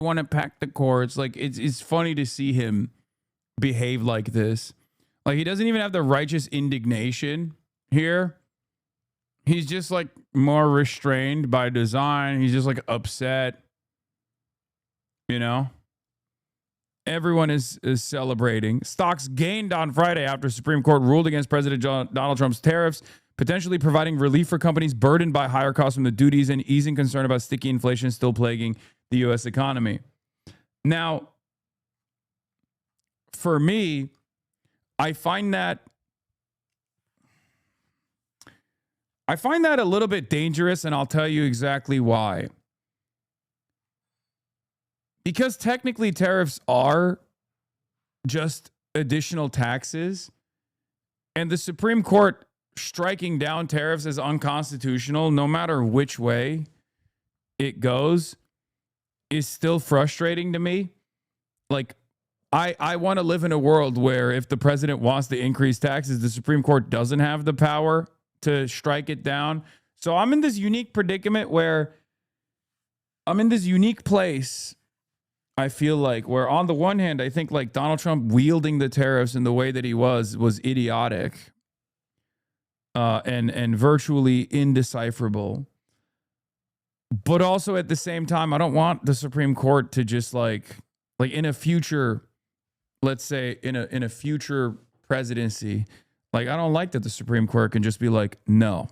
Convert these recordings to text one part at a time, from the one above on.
want to pack the courts. Like, it's funny to see him behave like this. Like, he doesn't even have the righteous indignation here. He's just like more restrained by design. He's just like upset. You know? Everyone is celebrating. Stocks gained on Friday after Supreme Court ruled against President Donald Trump's tariffs, potentially providing relief for companies burdened by higher costs from the duties and easing concern about sticky inflation still plaguing the U.S. economy. Now, for me, I find that a little bit dangerous, and I'll tell you exactly why. Because technically tariffs are just additional taxes, and the Supreme Court striking down tariffs as unconstitutional, no matter which way it goes, is still frustrating to me. Like, I want to live in a world where if the president wants to increase taxes, the Supreme Court doesn't have the power to strike it down. So I'm in this unique predicament where I'm in this unique place, I feel like, where on the one hand, I think like Donald Trump wielding the tariffs in the way that he was idiotic and virtually indecipherable. But also at the same time, I don't want the Supreme Court to just like in a future, let's say in a future presidency, like I don't like that the Supreme Court can just be like, no,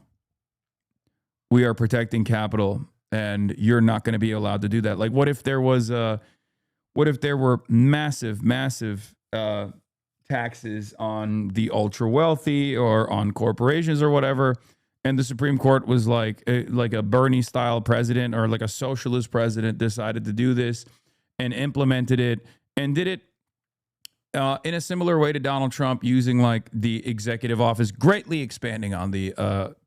we are protecting capital and you're not going to be allowed to do that. Like, what if there were massive taxes on the ultra wealthy or on corporations or whatever, and the Supreme Court was like a Bernie style president or like a socialist president decided to do this and implemented it and did it in a similar way to Donald Trump, using like the executive office, greatly expanding on the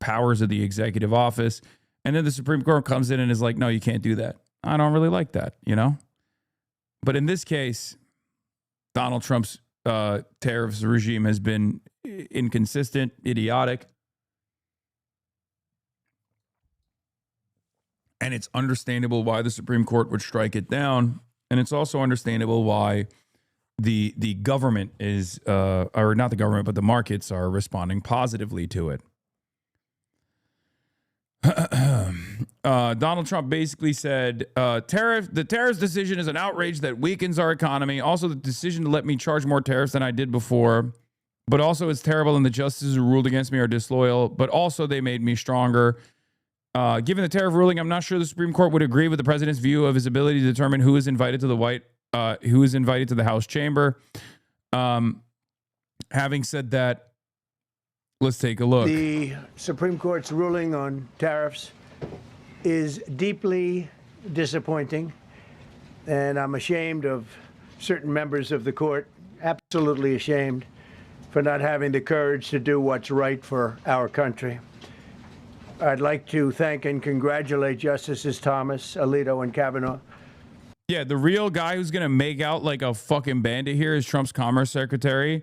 powers of the executive office. And then the Supreme Court comes in and is like, no, you can't do that. I don't really like that, you know? But in this case, Donald Trump's tariffs regime has been inconsistent, idiotic. And it's understandable why the Supreme Court would strike it down. And it's also understandable why the government is, or not the government, but the markets are responding positively to it. Donald Trump basically said, the tariffs decision is an outrage that weakens our economy. Also, the decision to let me charge more tariffs than I did before, but also it's terrible and the justices who ruled against me are disloyal, but also they made me stronger. Given the tariff ruling, I'm not sure the Supreme Court would agree with the president's view of his ability to determine who is invited to the House chamber. Having said that, let's take a look. The Supreme Court's ruling on tariffs is deeply disappointing, and I'm ashamed of certain members of the court, absolutely ashamed, for not having the courage to do what's right for our country. I'd like to thank and congratulate Justices Thomas, Alito, and Kavanaugh. Yeah, the real guy who's going to make out like a fucking bandit here is Trump's Commerce Secretary.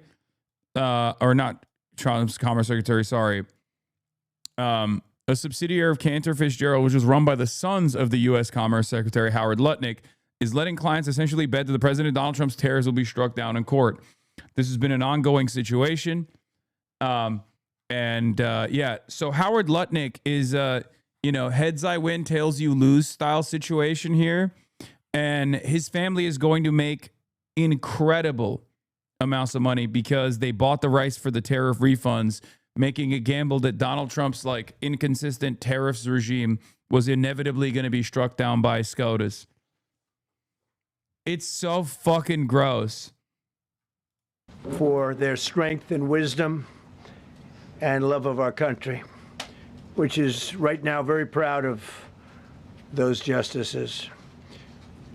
Or not Trump's Commerce Secretary, sorry. A subsidiary of Cantor Fitzgerald, which was run by the sons of the U.S. Commerce Secretary Howard Lutnick, is letting clients essentially bet that the President Donald Trump's tariffs will be struck down in court. This has been an ongoing situation. So Howard Lutnick is, heads I win, tails you lose style situation here. And his family is going to make incredible amounts of money because they bought the rights for the tariff refunds, making a gamble that Donald Trump's like inconsistent tariffs regime was inevitably going to be struck down by SCOTUS. It's so fucking gross. For their strength and wisdom and love of our country, which is right now very proud of those justices.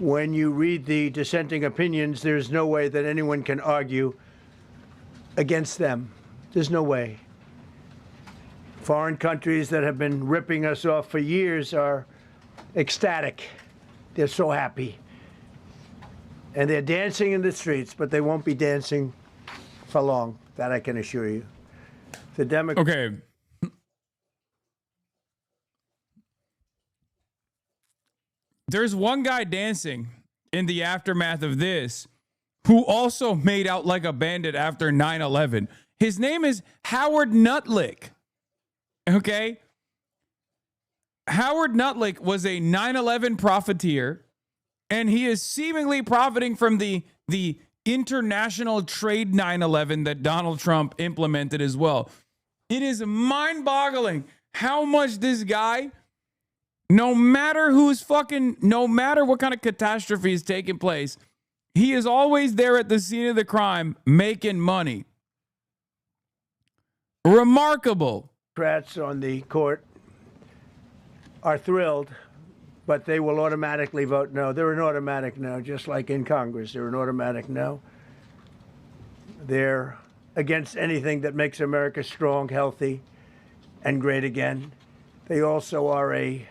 When you read the dissenting opinions, there's no way that anyone can argue against them. There's no way. Foreign countries that have been ripping us off for years are ecstatic. They're so happy. And they're dancing in the streets, but they won't be dancing for long. That I can assure you. The Democrats. Okay. There's one guy dancing in the aftermath of this, who also made out like a bandit after 9/11. His name is Howard Nutlick. Okay? Howard Nutlick was a 9/11 profiteer, and he is seemingly profiting from the international trade 9/11 that Donald Trump implemented as well. It is mind-boggling how much this guy, no matter what kind of catastrophe is taking place, he is always there at the scene of the crime making money. Remarkable. Democrats on the court are thrilled, but they will automatically vote no. They're an automatic no, just like in Congress. They're an automatic no. They're against anything that makes America strong, healthy, and great again. They also are a,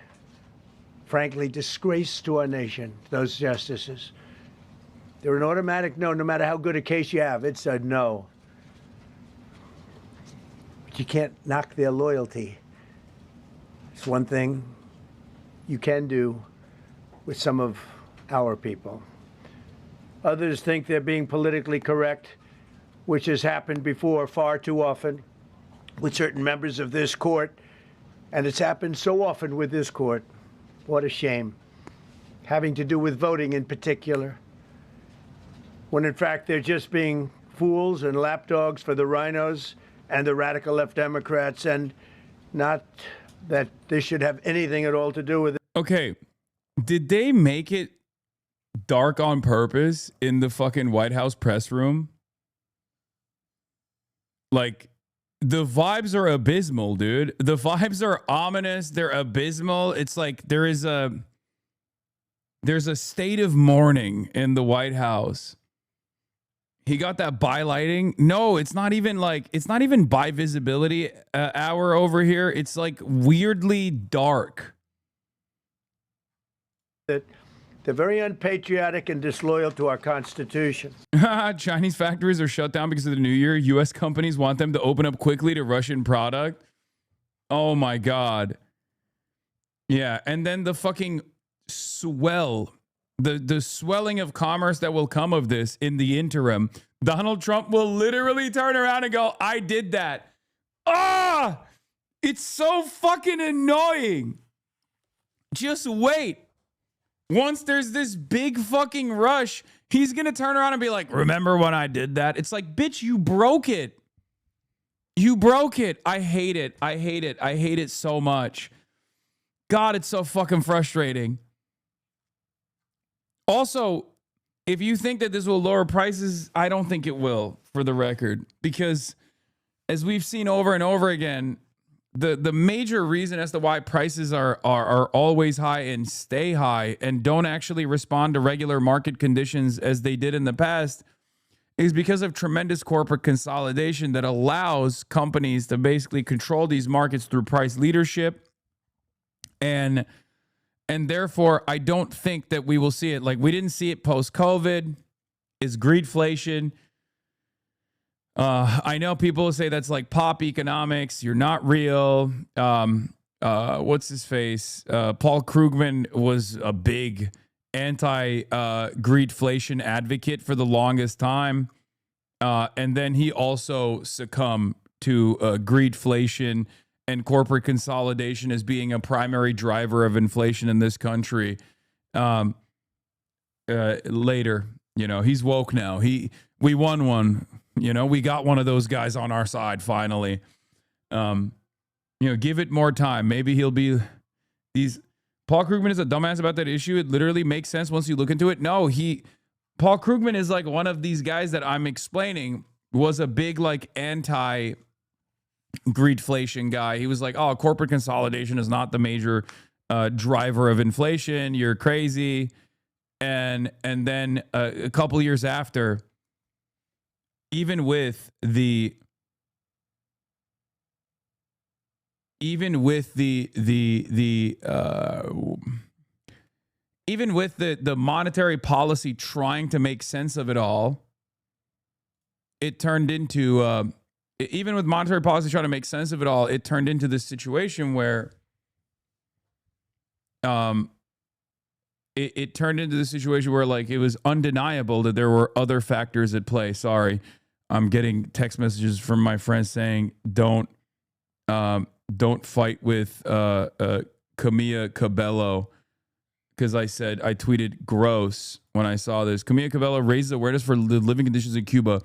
frankly, disgrace to our nation, those justices. They're an automatic no, no matter how good a case you have. It's a no. But you can't knock their loyalty. It's one thing you can do with some of our people. Others think they're being politically correct, which has happened before far too often with certain members of this court, and it's happened so often with this court. What a shame. Having to do with voting in particular, when in fact they're just being fools and lapdogs for the rhinos and the radical left Democrats, and not that this should have anything at all to do with it. Okay, did they make it dark on purpose in the fucking White House press room? Like, the vibes are abysmal, dude. The vibes are ominous. They're abysmal. It's like there's a state of mourning in the White House. He got that by-lighting. No, it's not even by visibility hour over here. It's like weirdly dark. That they're very unpatriotic and disloyal to our Constitution. Chinese factories are shut down because of the new year. U.S. companies want them to open up quickly to Russian product. Oh my God. Yeah, and then the fucking swell. The swelling of commerce that will come of this in the interim. Donald Trump will literally turn around and go, I did that. Ah! It's so fucking annoying. Just wait. Once there's this big fucking rush, he's going to turn around and be like, remember when I did that? It's like, bitch, you broke it. You broke it. I hate it. I hate it. I hate it so much. God, it's so fucking frustrating. Also, if you think that this will lower prices, I don't think it will, for the record, because as we've seen over and over again, the major reason as to why prices are always high and stay high and don't actually respond to regular market conditions as they did in the past is because of tremendous corporate consolidation that allows companies to basically control these markets through price leadership. And therefore, I don't think that we will see it. Like, we didn't see it post-COVID. It's greedflation. I know people say that's like pop economics. You're not real. What's his face? Paul Krugman was a big anti-greedflation advocate for the longest time. And then he also succumbed to greedflation and corporate consolidation as being a primary driver of inflation in this country. Later, he's woke now. We won one. We got one of those guys on our side finally. Give it more time. Maybe he'll be Paul Krugman is a dumbass about that issue. It literally makes sense once you look into it. No, Paul Krugman is like one of these guys that I'm explaining was a big like anti greedflation guy. He was like, oh, corporate consolidation is not the major driver of inflation. You're crazy. And then a couple years after, even with the monetary policy trying to make sense of it all, it turned into even with monetary policy trying to make sense of it all, it turned into this situation where it turned into the situation where like it was undeniable that there were other factors at play. Sorry, I'm getting text messages from my friends saying don't fight with Camilla Cabello, because I tweeted gross when I saw this. Camilla Cabello raises awareness for the living conditions in Cuba.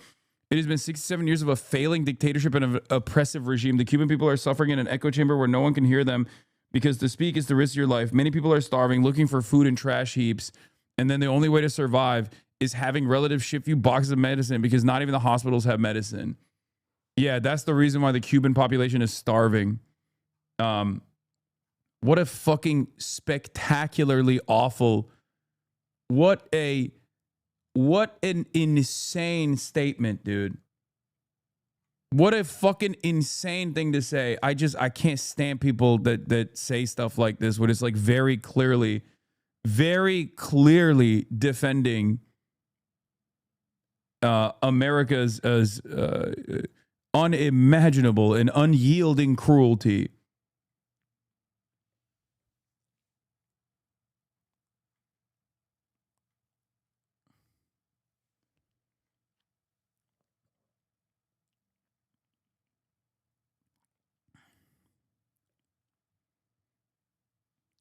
It has been 67 years of a failing dictatorship and an oppressive regime. The Cuban people are suffering in an echo chamber where no one can hear them, because to speak is to risk your life. Many people are starving, looking for food in trash heaps. And then the only way to survive is having relatives ship you boxes of medicine, because not even the hospitals have medicine. Yeah, that's the reason why the Cuban population is starving. What a fucking spectacularly awful, what an insane statement, dude. What a fucking insane thing to say. I can't stand people that say stuff like this, when it's like very clearly defending America's as unimaginable and unyielding cruelty.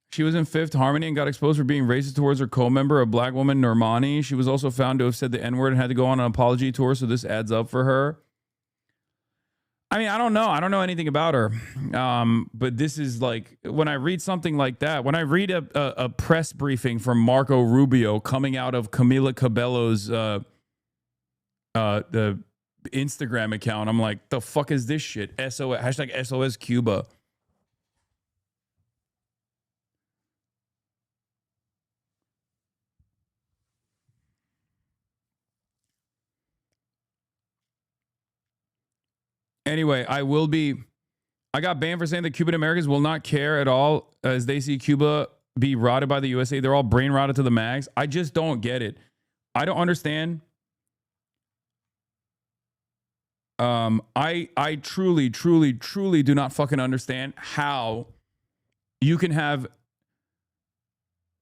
She was in Fifth Harmony and got exposed for being racist towards her co-member, a black woman, Normani. She was also found to have said the N-word and had to go on an apology tour, so this adds up for her. I mean, I don't know. I don't know anything about her. But this is like, when I read something like that, when I read a press briefing from Marco Rubio coming out of Camila Cabello's the Instagram account, I'm like, the fuck is this shit? SOS, hashtag SOS Cuba. Anyway, I got banned for saying that Cuban Americans will not care at all as they see Cuba be rotted by the USA. They're all brain rotted to the max. I just don't get it. I don't understand. I truly do not fucking understand how you can have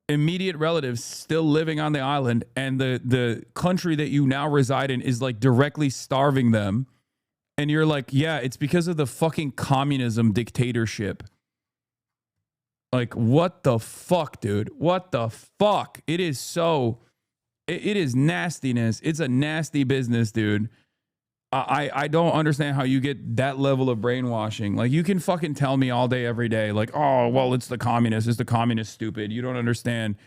immediate relatives still living on the island and the country that you now reside in is like directly starving them. And you're like, yeah, it's because of the fucking communism dictatorship. Like, what the fuck, dude? What the fuck? It is so, it is nastiness. It's a nasty business, dude. I don't understand how you get that level of brainwashing. Like, you can fucking tell me all day, every day, like, oh, well, it's the communists. It's the communist stupid. You don't understand.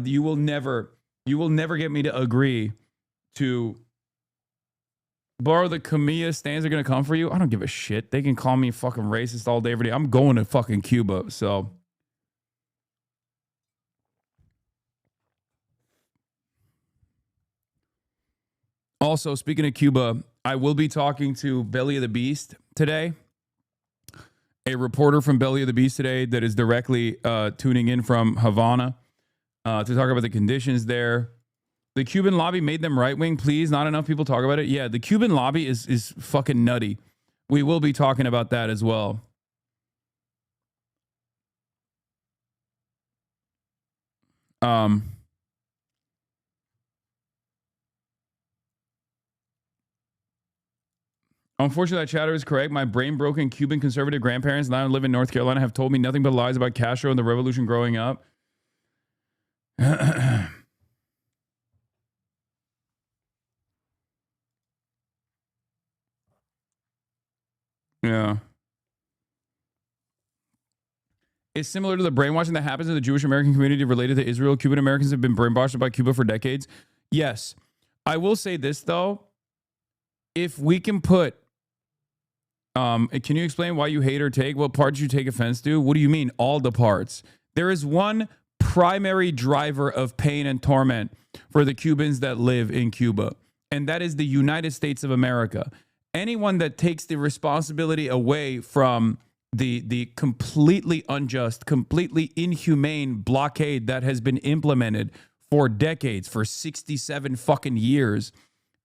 You will never get me to agree to borrow the Camilla stands are going to come for you. I don't give a shit. They can call me fucking racist all day, every day. I'm going to fucking Cuba. So also, speaking of Cuba, I will be talking to Belly of the Beast today. A reporter from Belly of the Beast today that is directly tuning in from Havana to talk about the conditions there. The Cuban lobby made them right-wing, please. Not enough people talk about it. Yeah, the Cuban lobby is fucking nutty. We will be talking about that as well. Unfortunately, that chatter is correct. My brain-broken Cuban conservative grandparents now live in North Carolina have told me nothing but lies about Castro and the revolution growing up. Yeah. It's similar to the brainwashing that happens in the Jewish American community related to Israel. Cuban Americans have been brainwashed by Cuba for decades. Yes. I will say this, though. If we can put... can you explain why you hate or take? What parts you take offense to? What do you mean, all the parts? There is one primary driver of pain and torment for the Cubans that live in Cuba, and that is the United States of America. Anyone that takes the responsibility away from the completely unjust, completely inhumane blockade that has been implemented for decades, for 67 fucking years,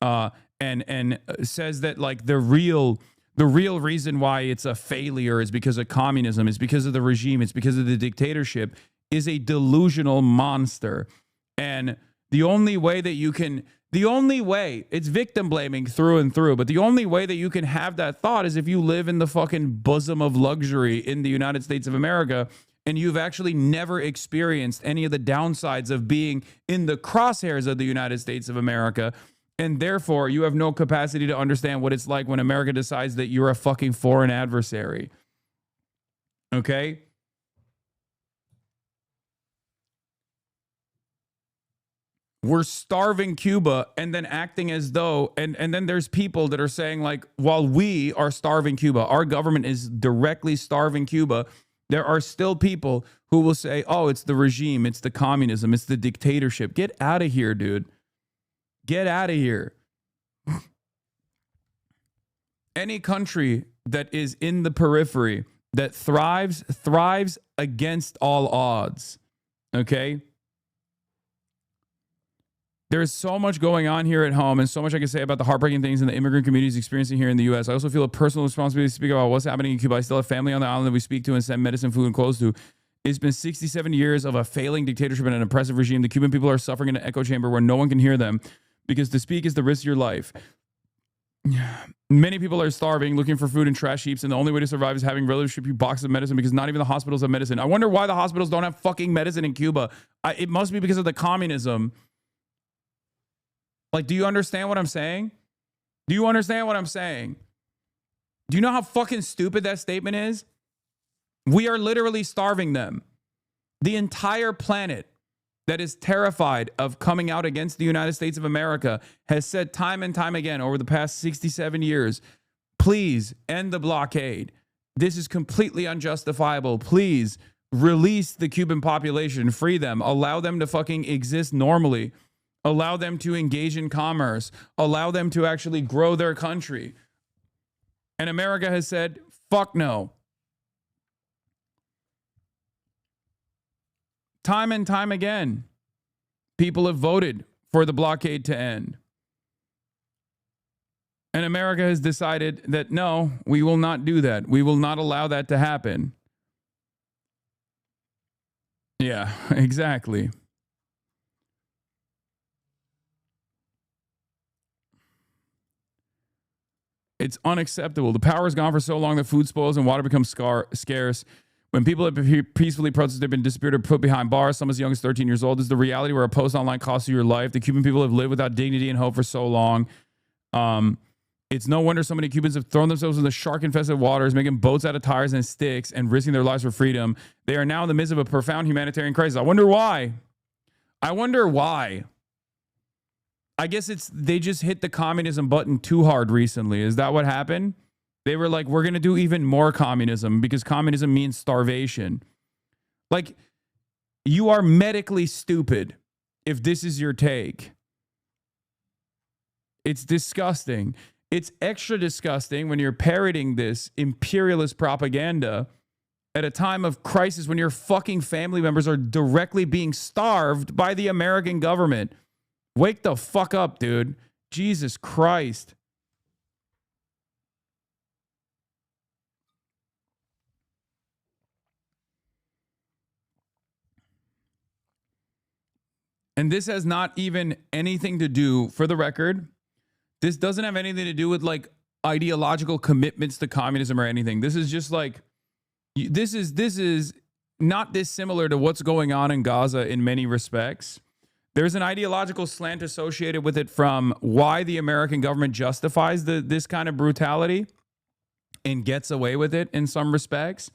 and says that like the real reason why it's a failure is because of communism, is because of the regime, it's because of the dictatorship, is a delusional monster. And the only way, it's victim blaming through and through, but the only way that you can have that thought is if you live in the fucking bosom of luxury in the United States of America and you've actually never experienced any of the downsides of being in the crosshairs of the United States of America. And therefore, you have no capacity to understand what it's like when America decides that you're a fucking foreign adversary. Okay? We're starving Cuba and then acting as though, and then there's people that are saying, like, while we are starving Cuba, our government is directly starving Cuba, there are still people who will say, oh, it's the regime, it's the communism, it's the dictatorship. Get out of here, dude. Get out of here. Any country that is in the periphery that thrives against all odds. Okay? There's so much going on here at home and so much I can say about the heartbreaking things in the immigrant communities experiencing here in the U.S. I also feel a personal responsibility to speak about what's happening in Cuba. I still have family on the island that we speak to and send medicine, food, and clothes to. It's been 67 years of a failing dictatorship and an oppressive regime. The Cuban people are suffering in an echo chamber where no one can hear them because to speak is the risk of your life. Many people are starving, looking for food in trash heaps, and the only way to survive is having relatives ship you boxes of medicine because not even the hospitals have medicine. I wonder why the hospitals don't have fucking medicine in Cuba. It must be because of the communism. Like, do you understand what I'm saying? Do you understand what I'm saying? Do you know how fucking stupid that statement is? We are literally starving them. The entire planet that is terrified of coming out against the United States of America has said time and time again over the past 67 years, please end the blockade. This is completely unjustifiable. Please release the Cuban population, free them, allow them to fucking exist normally. Allow them to engage in commerce. Allow them to actually grow their country. And America has said, fuck no. Time and time again, people have voted for the blockade to end. And America has decided that no, we will not do that. We will not allow that to happen. Yeah, exactly. It's unacceptable. The power is gone for so long that food spoils and water becomes scarce. When people have peacefully protested, they've been disappeared or put behind bars, some as young as 13 years old. This is the reality where a post online costs you your life. The Cuban people have lived without dignity and hope for so long. It's no wonder so many Cubans have thrown themselves in the shark-infested waters, making boats out of tires and sticks and risking their lives for freedom. They are now in the midst of a profound humanitarian crisis. I wonder why. I guess they just hit the communism button too hard recently. Is that what happened? They were like, we're going to do even more communism because communism means starvation. Like, you are medically stupid if this is your take. It's disgusting. It's extra disgusting when you're parroting this imperialist propaganda at a time of crisis when your fucking family members are directly being starved by the American government. Wake the fuck up, dude. Jesus Christ. And this has not even anything to do, for the record, this doesn't have anything to do with like ideological commitments to communism or anything. This is just like, this is not dissimilar to what's going on in Gaza in many respects. There's an ideological slant associated with it from why the American government justifies this kind of brutality and gets away with it in some respects.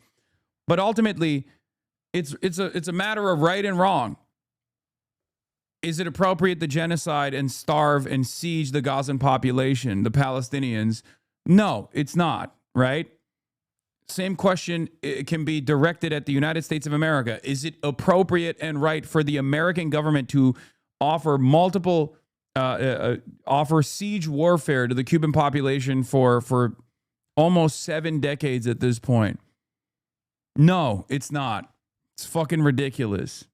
But ultimately, it's a matter of right and wrong. Is it appropriate to genocide and starve and siege the Gazan population, the Palestinians? No, it's not, right? Same question can be directed at the United States of America. Is it appropriate and right for the American government to offer offer siege warfare to the Cuban population for almost 7 decades at this point? No, it's not. It's fucking ridiculous.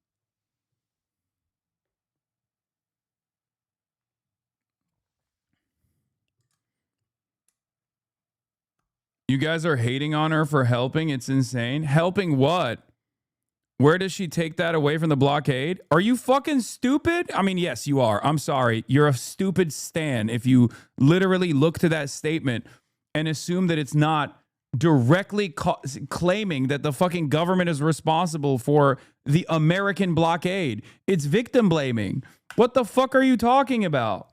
You guys are hating on her for helping. It's insane. Helping what? Where does she take that away from the blockade? Are you fucking stupid? I mean, yes, you are. I'm sorry. You're a stupid stan if you literally look to that statement and assume that it's not directly claiming that the fucking government is responsible for the American blockade. It's victim blaming. What the fuck are you talking about?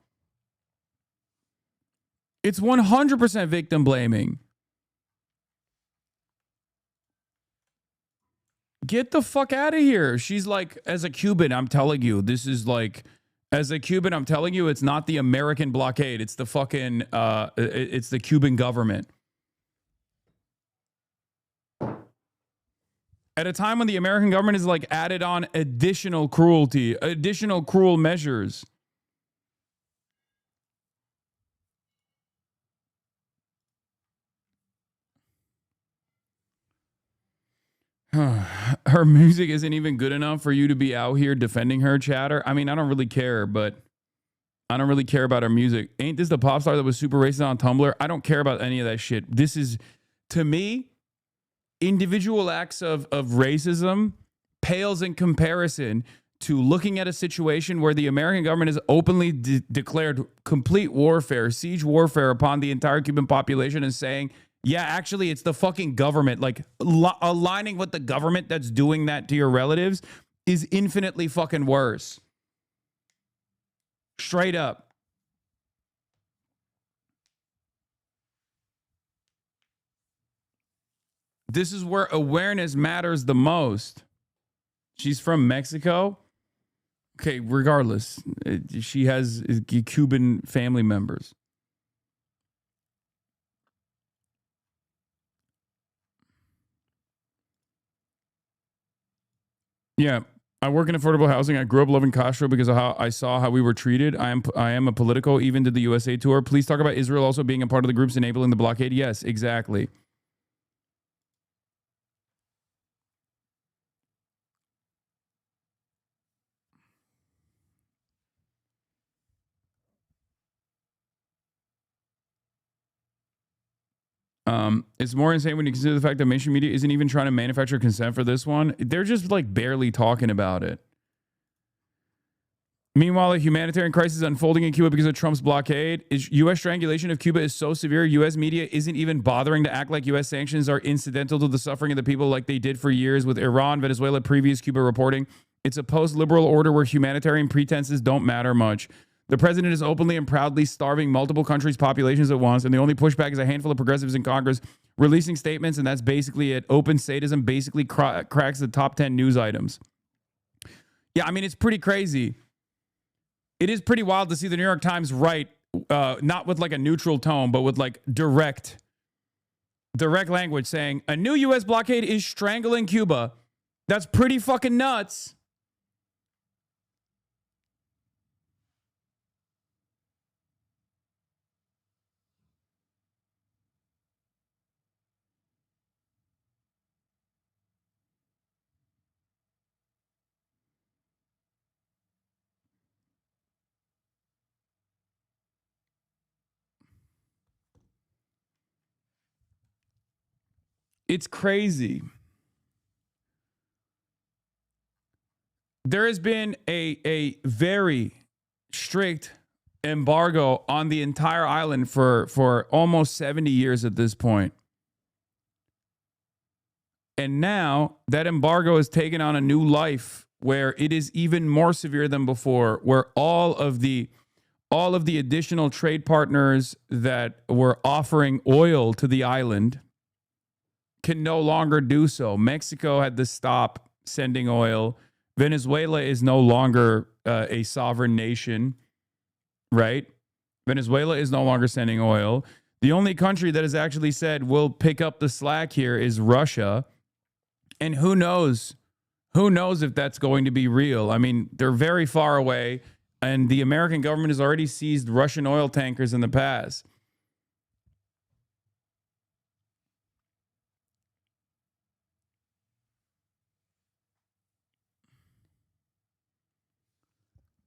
It's 100% victim blaming. Get the fuck out of here. She's like, as a Cuban, I'm telling you, this is like, as a Cuban, I'm telling you, it's not the American blockade. It's the fucking, it's the Cuban government. At a time when the American government is like added on additional cruelty, additional cruel measures. Her music isn't even good enough for you to be out here defending her, chatter. I mean, I don't really care, but I don't really care about her music. Ain't this the pop star that was super racist on Tumblr? I don't care about any of that shit. This is, to me, individual acts of racism pales in comparison to looking at a situation where the American government has openly declared complete warfare, siege warfare upon the entire Cuban population and saying, yeah, actually, it's the fucking government. Like, aligning with the government that's doing that to your relatives is infinitely fucking worse. Straight up. This is where awareness matters the most. She's from Mexico. Okay, regardless, she has Cuban family members. Yeah, I work in affordable housing. I grew up loving Castro because of how I saw how we were treated. I am a Politico, even did the USA tour. Please talk about Israel also being a part of the groups enabling the blockade. Yes, exactly. It's more insane when you consider the fact that mainstream media isn't even trying to manufacture consent for this one. They're just like barely talking about it. Meanwhile, a humanitarian crisis is unfolding in Cuba because of Trump's blockade. U.S. strangulation of Cuba is so severe, U.S. media isn't even bothering to act like U.S. sanctions are incidental to the suffering of the people like they did for years with Iran, Venezuela, previous Cuba reporting. It's a post-liberal order where humanitarian pretenses don't matter much. The president is openly and proudly starving multiple countries' populations at once, and the only pushback is a handful of progressives in Congress releasing statements, and that's basically it. Open sadism basically cracks the top 10 news items. Yeah, I mean, it's pretty crazy. It is pretty wild to see the New York Times write, not with like a neutral tone, but with like direct language saying a new U.S. blockade is strangling Cuba. That's pretty fucking nuts. It's crazy. There has been a very strict embargo on the entire island for almost 70 years at this point. And now that embargo has taken on a new life where it is even more severe than before, where all of the additional trade partners that were offering oil to the island can no longer do so. Mexico had to stop sending oil. Venezuela is no longer a sovereign nation, right? Venezuela is no longer sending oil. The only country that has actually said we'll pick up the slack here is Russia. And who knows? Who knows if that's going to be real? I mean, they're very far away, and the American government has already seized Russian oil tankers in the past.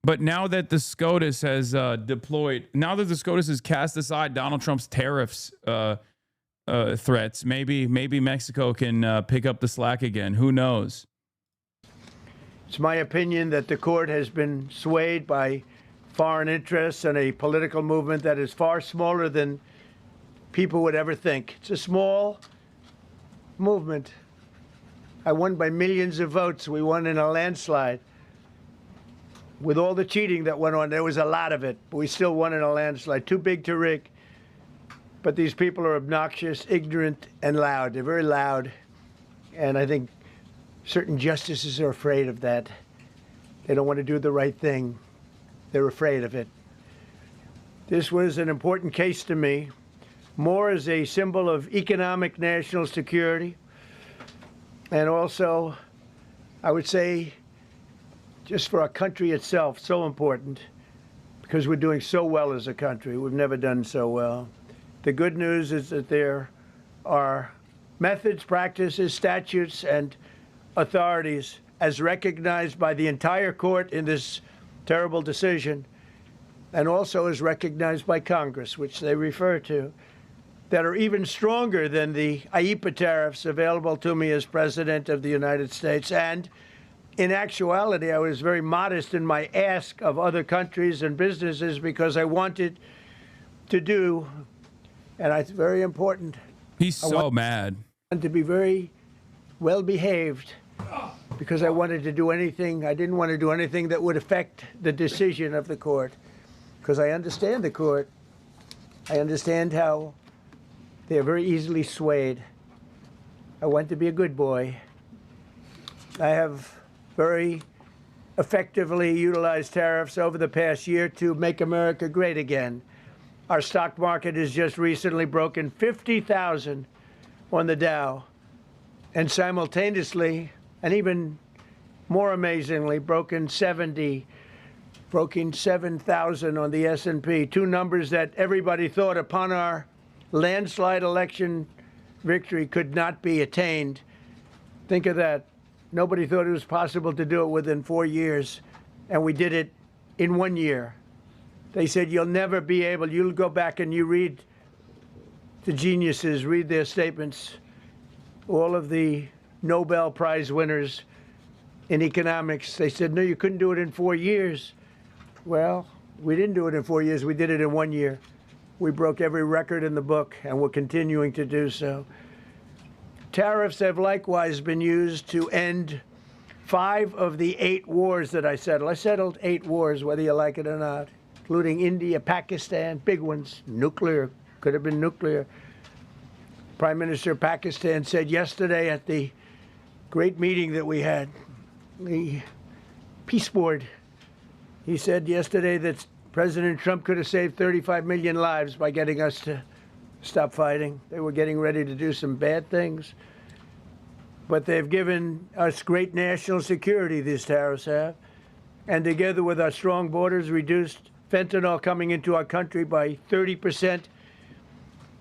But now that the SCOTUS has deployed, now that the SCOTUS has cast aside Donald Trump's tariffs threats, maybe Mexico can pick up the slack again. Who knows? It's my opinion that the court has been swayed by foreign interests and a political movement that is far smaller than people would ever think. It's a small movement. I won by millions of votes. We won in a landslide. With all the cheating that went on, there was a lot of it, but we still won in a landslide. Too big to rig. But these people are obnoxious, ignorant, and loud. They're very loud. And I think certain justices are afraid of that. They don't want to do the right thing. They're afraid of it. This was an important case to me, more as a symbol of economic national security, and also, I would say, just for our country itself, so important, because we're doing so well as a country. We've never done so well. The good news is that there are methods, practices, statutes, and authorities, as recognized by the entire court in this terrible decision, and also as recognized by Congress, which they refer to, that are even stronger than the IEEPA tariffs available to me as President of the United States. And in actuality, I was very modest in my ask of other countries and businesses because I wanted to do, and it's very important. He's so mad. To be very well behaved because I wanted to do anything. I didn't want to do anything that would affect the decision of the court because I understand the court. I understand how they're very easily swayed. I want to be a good boy. I have very effectively utilized tariffs over the past year to make America great again. Our stock market has just recently broken 50,000 on the Dow, and simultaneously, and even more amazingly, broken 7,000 on the S&P, two numbers that everybody thought upon our landslide election victory could not be attained. Think of that. Nobody thought it was possible to do it within 4 years, and we did it in 1 year. They said, you'll never be able, you'll go back and you read the geniuses, read their statements, all of the Nobel Prize winners in economics. They said, no, you couldn't do it in 4 years. Well, we didn't do it in 4 years. We did it in 1 year. We broke every record in the book, and we're continuing to do so. Tariffs have likewise been used to end 5 of the 8 wars that I settled. I settled 8 wars, whether you like it or not, including India, Pakistan, big ones, nuclear, could have been nuclear. Prime Minister of Pakistan said yesterday at the great meeting that we had, the Peace Board, he said yesterday that President Trump could have saved 35 million lives by getting us to stop fighting. They were getting ready to do some bad things. But they've given us great national security, these tariffs have. And together with our strong borders, reduced fentanyl coming into our country by 30%.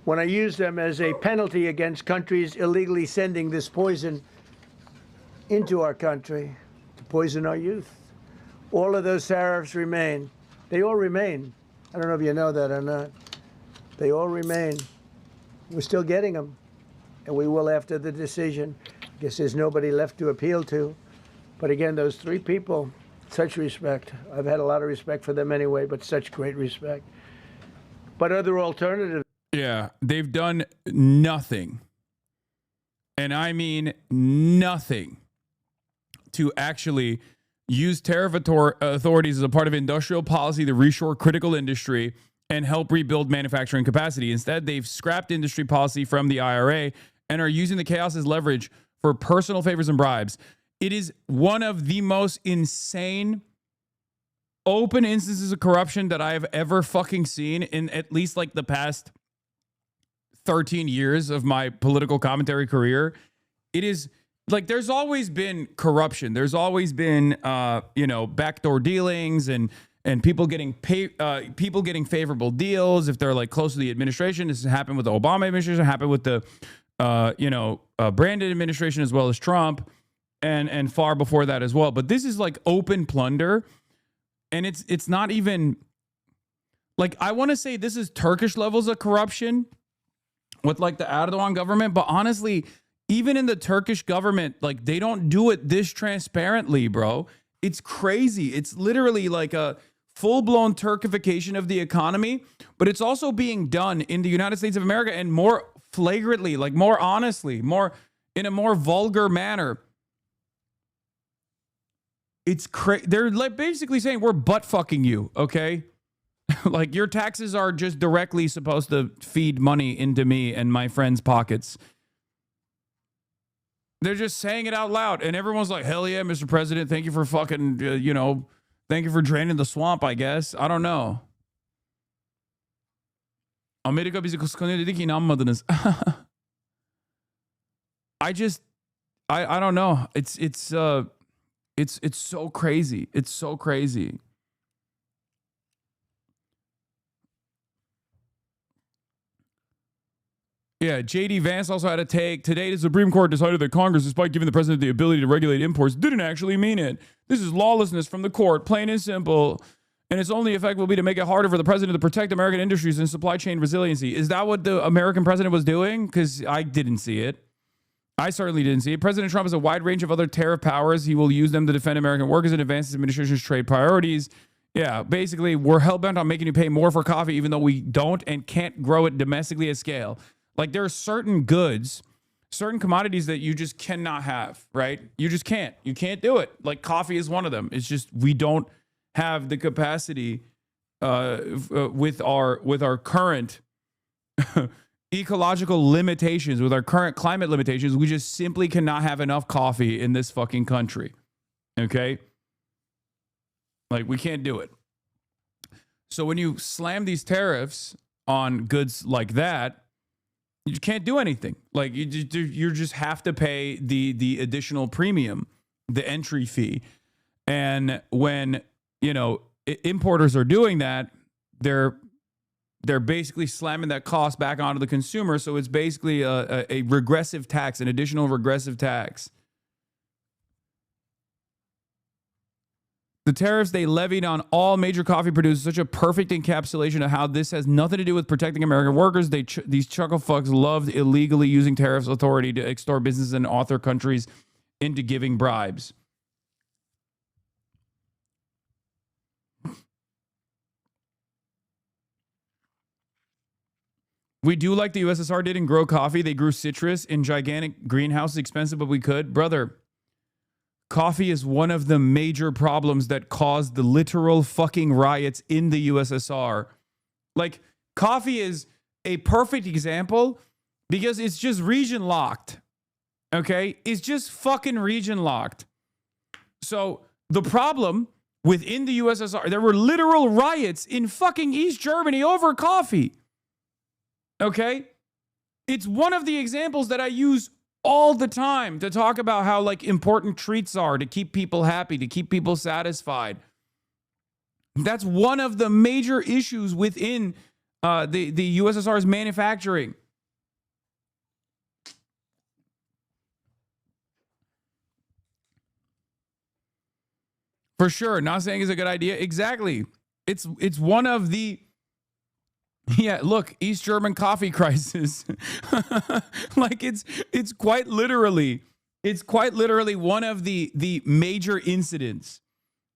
When I use them as a penalty against countries illegally sending this poison into our country to poison our youth. All of those tariffs remain. They all remain. I don't know if you know that or not. They all remain. We're still getting them, and we will after the decision. I guess there's nobody left to appeal to. But again, those 3 people, such respect. I've had a lot of respect for them anyway, but such great respect. But other alternatives. Yeah, they've done nothing, and I mean nothing, to actually use tariff authorities as a part of industrial policy to reshore critical industry and help rebuild manufacturing capacity. Instead, they've scrapped industry policy from the IRA and are using the chaos as leverage for personal favors and bribes. It is one of the most insane open instances of corruption that I have ever fucking seen in at least like the past 13 years of my political commentary career. It is like, there's always been corruption. There's always been, backdoor dealings and people getting people getting favorable deals if they're like close to the administration. This has happened with the Obama administration, happened with the, Brandon administration as well as Trump, and far before that as well. But this is like open plunder, and it's not even like, I want to say this is Turkish levels of corruption with like the Erdogan government, but honestly, even in the Turkish government, like they don't do it this transparently, bro. It's crazy. It's literally like a full-blown Turkification of the economy, but it's also being done in the United States of America and more flagrantly, like more honestly, more in a more vulgar manner. It's crazy. They're like basically saying we're butt fucking you, okay? Like your taxes are just directly supposed to feed money into me and my friends' pockets. They're just saying it out loud, and everyone's like, hell yeah, Mr. President, thank you for fucking, thank you for draining the swamp, I guess. I don't know. Amerika bizi kıskanıyor dedi ki inanmadınız. I don't know. It's so crazy. It's so crazy. Yeah, J.D. Vance also had a take. Today, the Supreme Court decided that Congress, despite giving the president the ability to regulate imports, didn't actually mean it. This is lawlessness from the court, plain and simple. And its only effect will be to make it harder for the president to protect American industries and supply chain resiliency. Is that what the American president was doing? Because I didn't see it. I certainly didn't see it. President Trump has a wide range of other tariff powers. He will use them to defend American workers and advance his administration's trade priorities. Yeah, basically, we're hell-bent on making you pay more for coffee, even though we don't and can't grow it domestically at scale. Like there are certain goods, certain commodities that you just cannot have, right? You just can't. You can't do it. Like coffee is one of them. It's just we don't have the capacity with our current ecological limitations, with our current climate limitations. We just simply cannot have enough coffee in this fucking country. Okay? Like we can't do it. So when you slam these tariffs on goods like that, you can't do anything. Like you just have to pay the additional premium, the entry fee. And when, importers are doing that, they're basically slamming that cost back onto the consumer. So it's basically a regressive tax, an additional regressive tax. The tariffs they levied on all major coffee producers, such a perfect encapsulation of how this has nothing to do with protecting American workers. These chuckle fucks loved illegally using tariffs authority to extort businesses and author countries into giving bribes. We do like the USSR did and grow coffee. They grew citrus in gigantic greenhouses, expensive, but we could. Brother, coffee is one of the major problems that caused the literal fucking riots in the USSR. Like, coffee is a perfect example because it's just region locked. Okay? It's just fucking region locked. So, the problem within the USSR, there were literal riots in fucking East Germany over coffee. Okay? It's one of the examples that I use all the time to talk about how like important treats are to keep people happy, to keep people satisfied. That's one of the major issues within the USSR's manufacturing. For sure, not saying it's a good idea. Exactly. It's one of the look, East German coffee crisis. Like it's quite literally one of the major incidents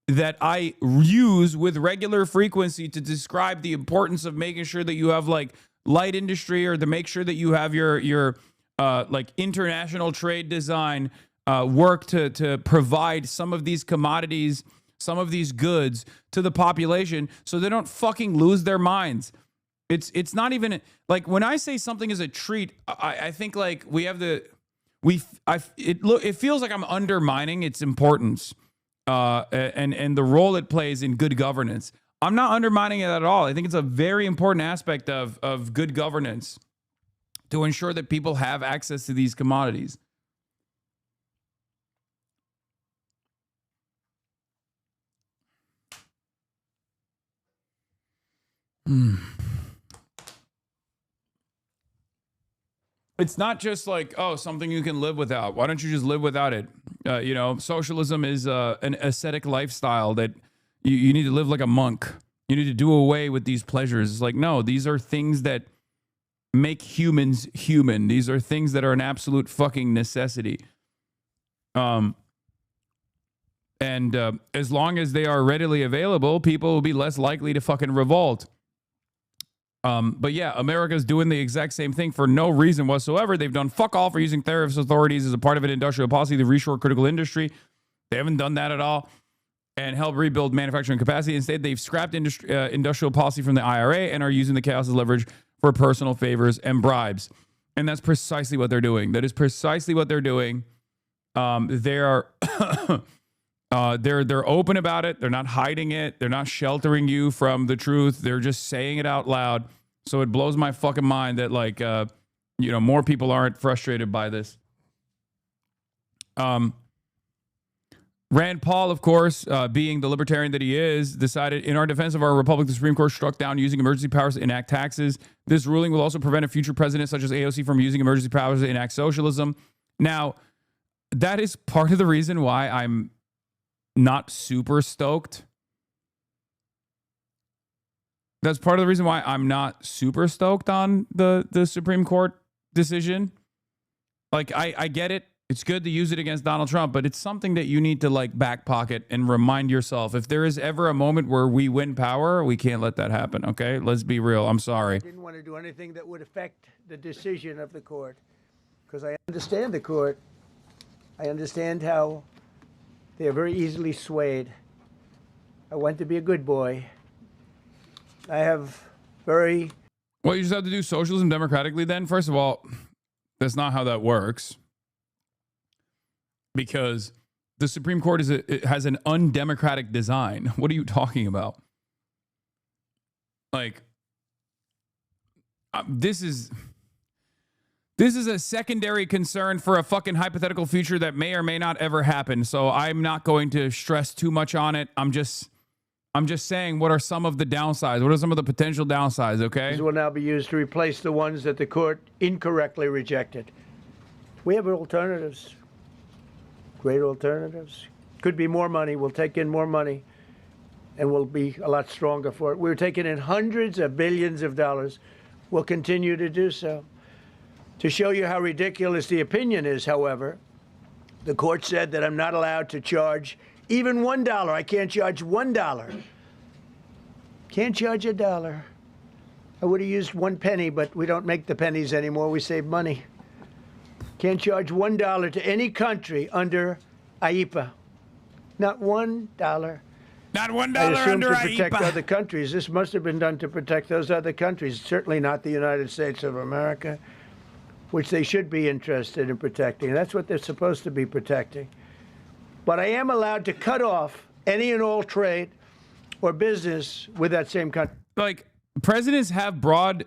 that I use with regular frequency to describe the importance of making sure that you have like light industry, or to make sure that you have your like international trade design work to provide some of these commodities, some of these goods to the population so they don't fucking lose their minds. It's not even like when I say something is a treat, I think like it feels like I'm undermining its importance and the role it plays in good governance. I'm not undermining it at all. I think it's a very important aspect of good governance to ensure that people have access to these commodities. It's not just like, oh, something you can live without. Why don't you just live without it? Socialism is an ascetic lifestyle that you need to live like a monk. You need to do away with these pleasures. It's like, no, these are things that make humans human. These are things that are an absolute fucking necessity. And And as long as they are readily available, people will be less likely to fucking revolt. But yeah, America's doing the exact same thing for no reason whatsoever. They've done fuck all for using tariffs authorities as a part of an industrial policy to reshore critical industry. They haven't done that at all and help rebuild manufacturing capacity. Instead, they've scrapped industrial policy from the IRA and are using the chaos as leverage for personal favors and bribes. And that's precisely what they're doing. That is precisely what they're doing. They are they're open about it. They're not hiding it. They're not sheltering you from the truth. They're just saying it out loud. So it blows my fucking mind that like more people aren't frustrated by this. Rand Paul, of course, being the libertarian that he is, decided in our defense of our republic, the Supreme Court struck down using emergency powers to enact taxes. This ruling will also prevent a future president such as AOC from using emergency powers to enact socialism. Now, that is part of the reason why I'm not super stoked. That's part of the reason why I'm not super stoked on the Supreme Court decision. Like, I get it. It's good to use it against Donald Trump, but it's something that you need to like back pocket and remind yourself. If there is ever a moment where we win power, we can't let that happen, okay? Let's be real. I'm sorry. I didn't want to do anything that would affect the decision of the court because I understand the court. I understand how they are very easily swayed. I want to be a good boy. I have very... Well, you just have to do socialism democratically then? First of all, that's not how that works. Because the Supreme Court it has an undemocratic design. What are you talking about? Like, this is a secondary concern for a fucking hypothetical future that may or may not ever happen. So I'm not going to stress too much on it. I'm just saying, what are some of the downsides? What are some of the potential downsides, okay? These will now be used to replace the ones that the court incorrectly rejected. We have alternatives. Great alternatives. Could be more money. We'll take in more money and we'll be a lot stronger for it. We're taking in hundreds of billions of dollars. We'll continue to do so. To show you how ridiculous the opinion is, however, the court said that I'm not allowed to charge even $1. I can't charge $1. Can't charge $1. I would have used 1 penny, but we don't make the pennies anymore. We save money. Can't charge $1 to any country under IEPA. Not $1. Not $1 I assume under to protect IEPA. other countries. This must have been done to protect those other countries. Certainly not the United States of America, which they should be interested in protecting. That's what they're supposed to be protecting. But I am allowed to cut off any and all trade or business with that same country. Like, presidents have broad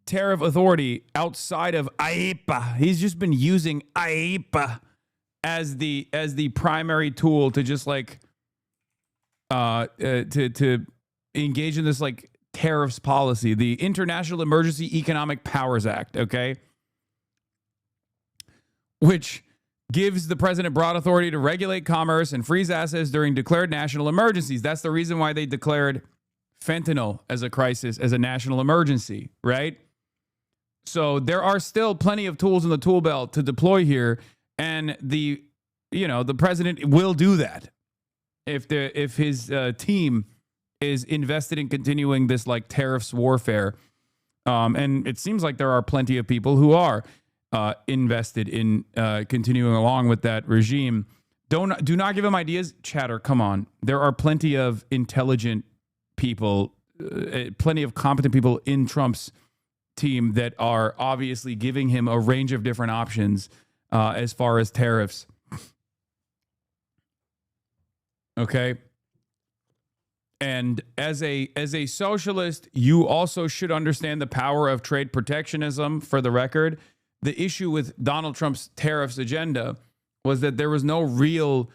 tariff authority outside of IEPA. He's just been using IEPA as the primary tool to just like to engage in this like tariffs policy, the International Emergency Economic Powers Act, okay? Which gives the president broad authority to regulate commerce and freeze assets during declared national emergencies. That's the reason why they declared fentanyl as a crisis, as a national emergency, right? So there are still plenty of tools in the tool belt to deploy here, and the president will do that if his team is invested in continuing this like tariffs warfare. And it seems like there are plenty of people who are invested in continuing along with that regime. Do not give him ideas, chatter. Come on, there are plenty of intelligent people, plenty of competent people in Trump's team that are obviously giving him a range of different options as far as tariffs. Okay. And as a socialist, you also should understand the power of trade protectionism. For the record, the issue with Donald Trump's tariffs agenda was that there was no real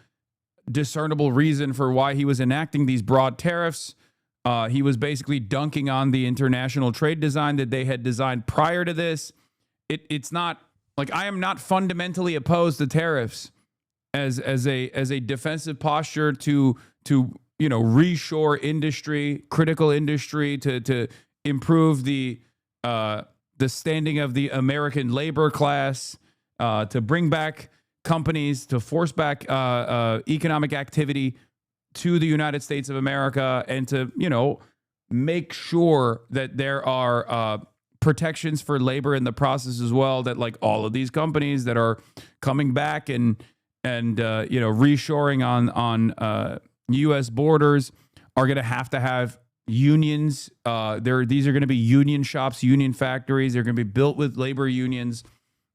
discernible reason for why he was enacting these broad tariffs. He was basically dunking on the international trade design that they had designed prior to this. It's not like I am not fundamentally opposed to tariffs as a defensive posture to reshore industry, critical industry, to improve the standing of the American labor class, to bring back companies, to force back economic activity to the United States of America, and to, make sure that there are protections for labor in the process as well, that like all of these companies that are coming back and reshoring on U.S. borders are going to have unions. These are going to be union shops, union factories. They're going to be built with labor unions,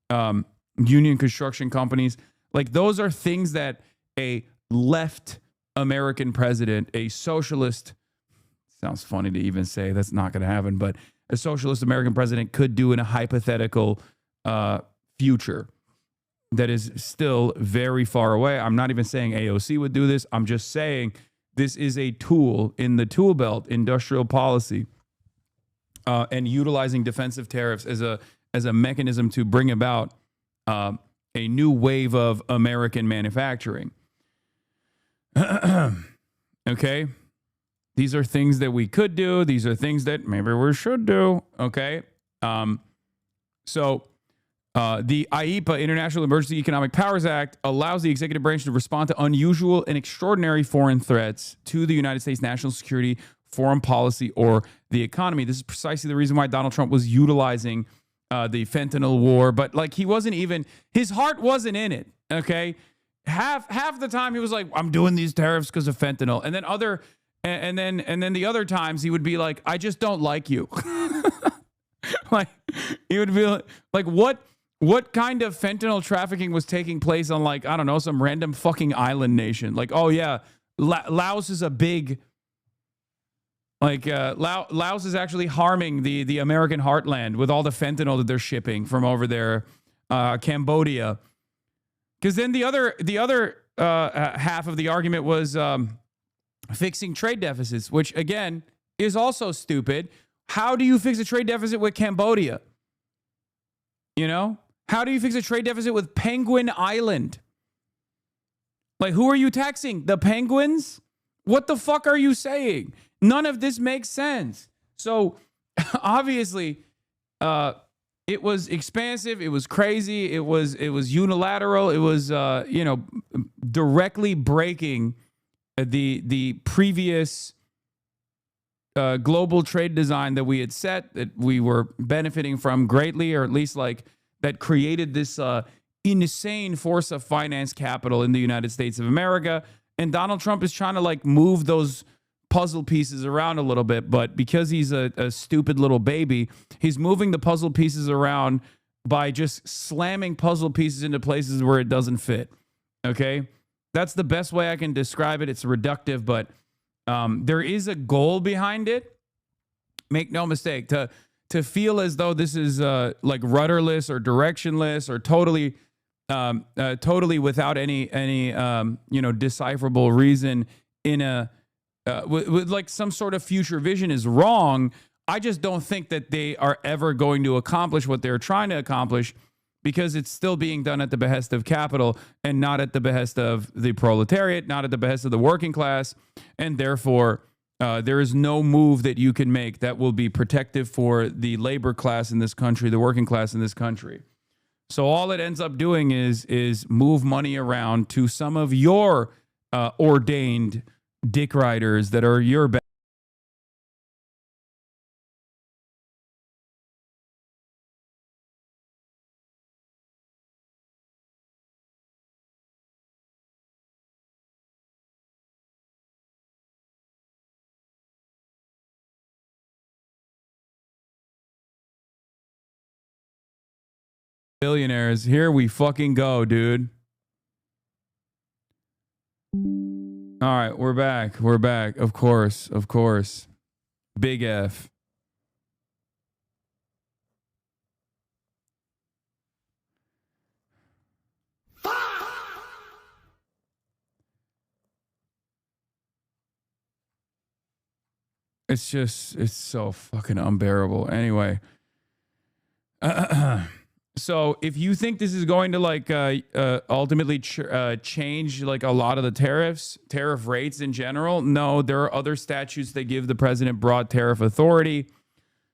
union construction companies. Like, those are things that a left American president, a socialist, sounds funny to even say, that's not going to happen, but a socialist American president could do in a hypothetical future that is still very far away. I'm not even saying AOC would do this. I'm just saying this is a tool in the tool belt, industrial policy, and utilizing defensive tariffs as a mechanism to bring about a new wave of American manufacturing. Okay? These are things that we could do. These are things that maybe we should do. Okay? So the IEPA, International Emergency Economic Powers Act, allows the executive branch to respond to unusual and extraordinary foreign threats to the United States national security, foreign policy, or the economy. This is precisely the reason why Donald Trump was utilizing the fentanyl war. But like, he wasn't even, his heart wasn't in it. Okay? Half the time he was like, I'm doing these tariffs because of fentanyl. And then the other times he would be like, I just don't like you. Like, he would be like, what kind of fentanyl trafficking was taking place on, like, I don't know, some random fucking island nation? Like, oh yeah, Laos is a big, like, Laos is actually harming the American heartland with all the fentanyl that they're shipping from over there, Cambodia. Because then the other half of the argument was fixing trade deficits, which again is also stupid. How do you fix a trade deficit with Cambodia? How do you fix a trade deficit with Penguin Island? Like, who are you taxing? The penguins? What the fuck are you saying? None of this makes sense. So obviously, it was expansive. It was crazy. It was unilateral. It was directly breaking the previous global trade design that we had set, that we were benefiting from greatly, or at least like that created this insane force of finance capital in the United States of America. And Donald Trump is trying to like move those puzzle pieces around a little bit, but because he's a stupid little baby, he's moving the puzzle pieces around by just slamming puzzle pieces into places where it doesn't fit. Okay? That's the best way I can describe it. It's reductive, but there is a goal behind it. Make no mistake, to feel as though this is like rudderless or directionless or totally without any decipherable reason in with like some sort of future vision is wrong. I just don't think that they are ever going to accomplish what they're trying to accomplish, because it's still being done at the behest of capital and not at the behest of the proletariat, not at the behest of the working class. And therefore, there is no move that you can make that will be protective for the labor class in this country, the working class in this country. So all it ends up doing is move money around to some of your ordained dick riders that are your best. Billionaires. Here we fucking go, dude. All right, we're back. We're back. Of course. Of course. Big F. It's so fucking unbearable. Anyway. So if you think this is going to like ultimately change like a lot of the tariff rates in general, no, there are other statutes that give the president broad tariff authority.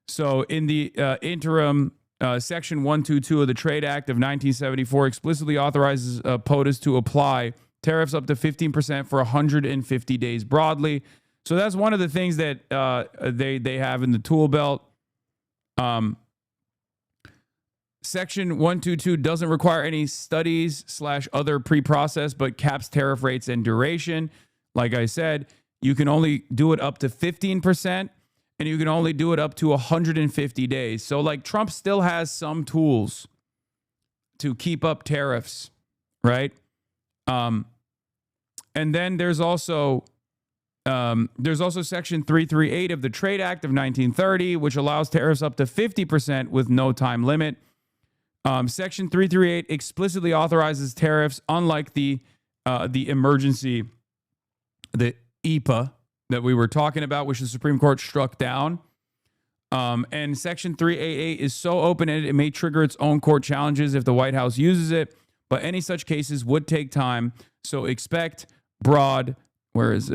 So in the interim, Section 122 of the Trade Act of 1974 explicitly authorizes POTUS to apply tariffs up to 15% for 150 days broadly. So that's one of the things that they have in the tool belt. Section 122 doesn't require any studies / other pre-process, but caps tariff rates and duration. Like I said, you can only do it up to 15%, and you can only do it up to 150 days. So like Trump still has some tools to keep up tariffs, right? And then there's also Section 338 of the Trade Act of 1930, which allows tariffs up to 50% with no time limit. Section 338 explicitly authorizes tariffs, unlike the emergency, the EPA that we were talking about, which the Supreme Court struck down. And Section 388 is so open-ended it may trigger its own court challenges if the White House uses it, but any such cases would take time. So expect broad tariffs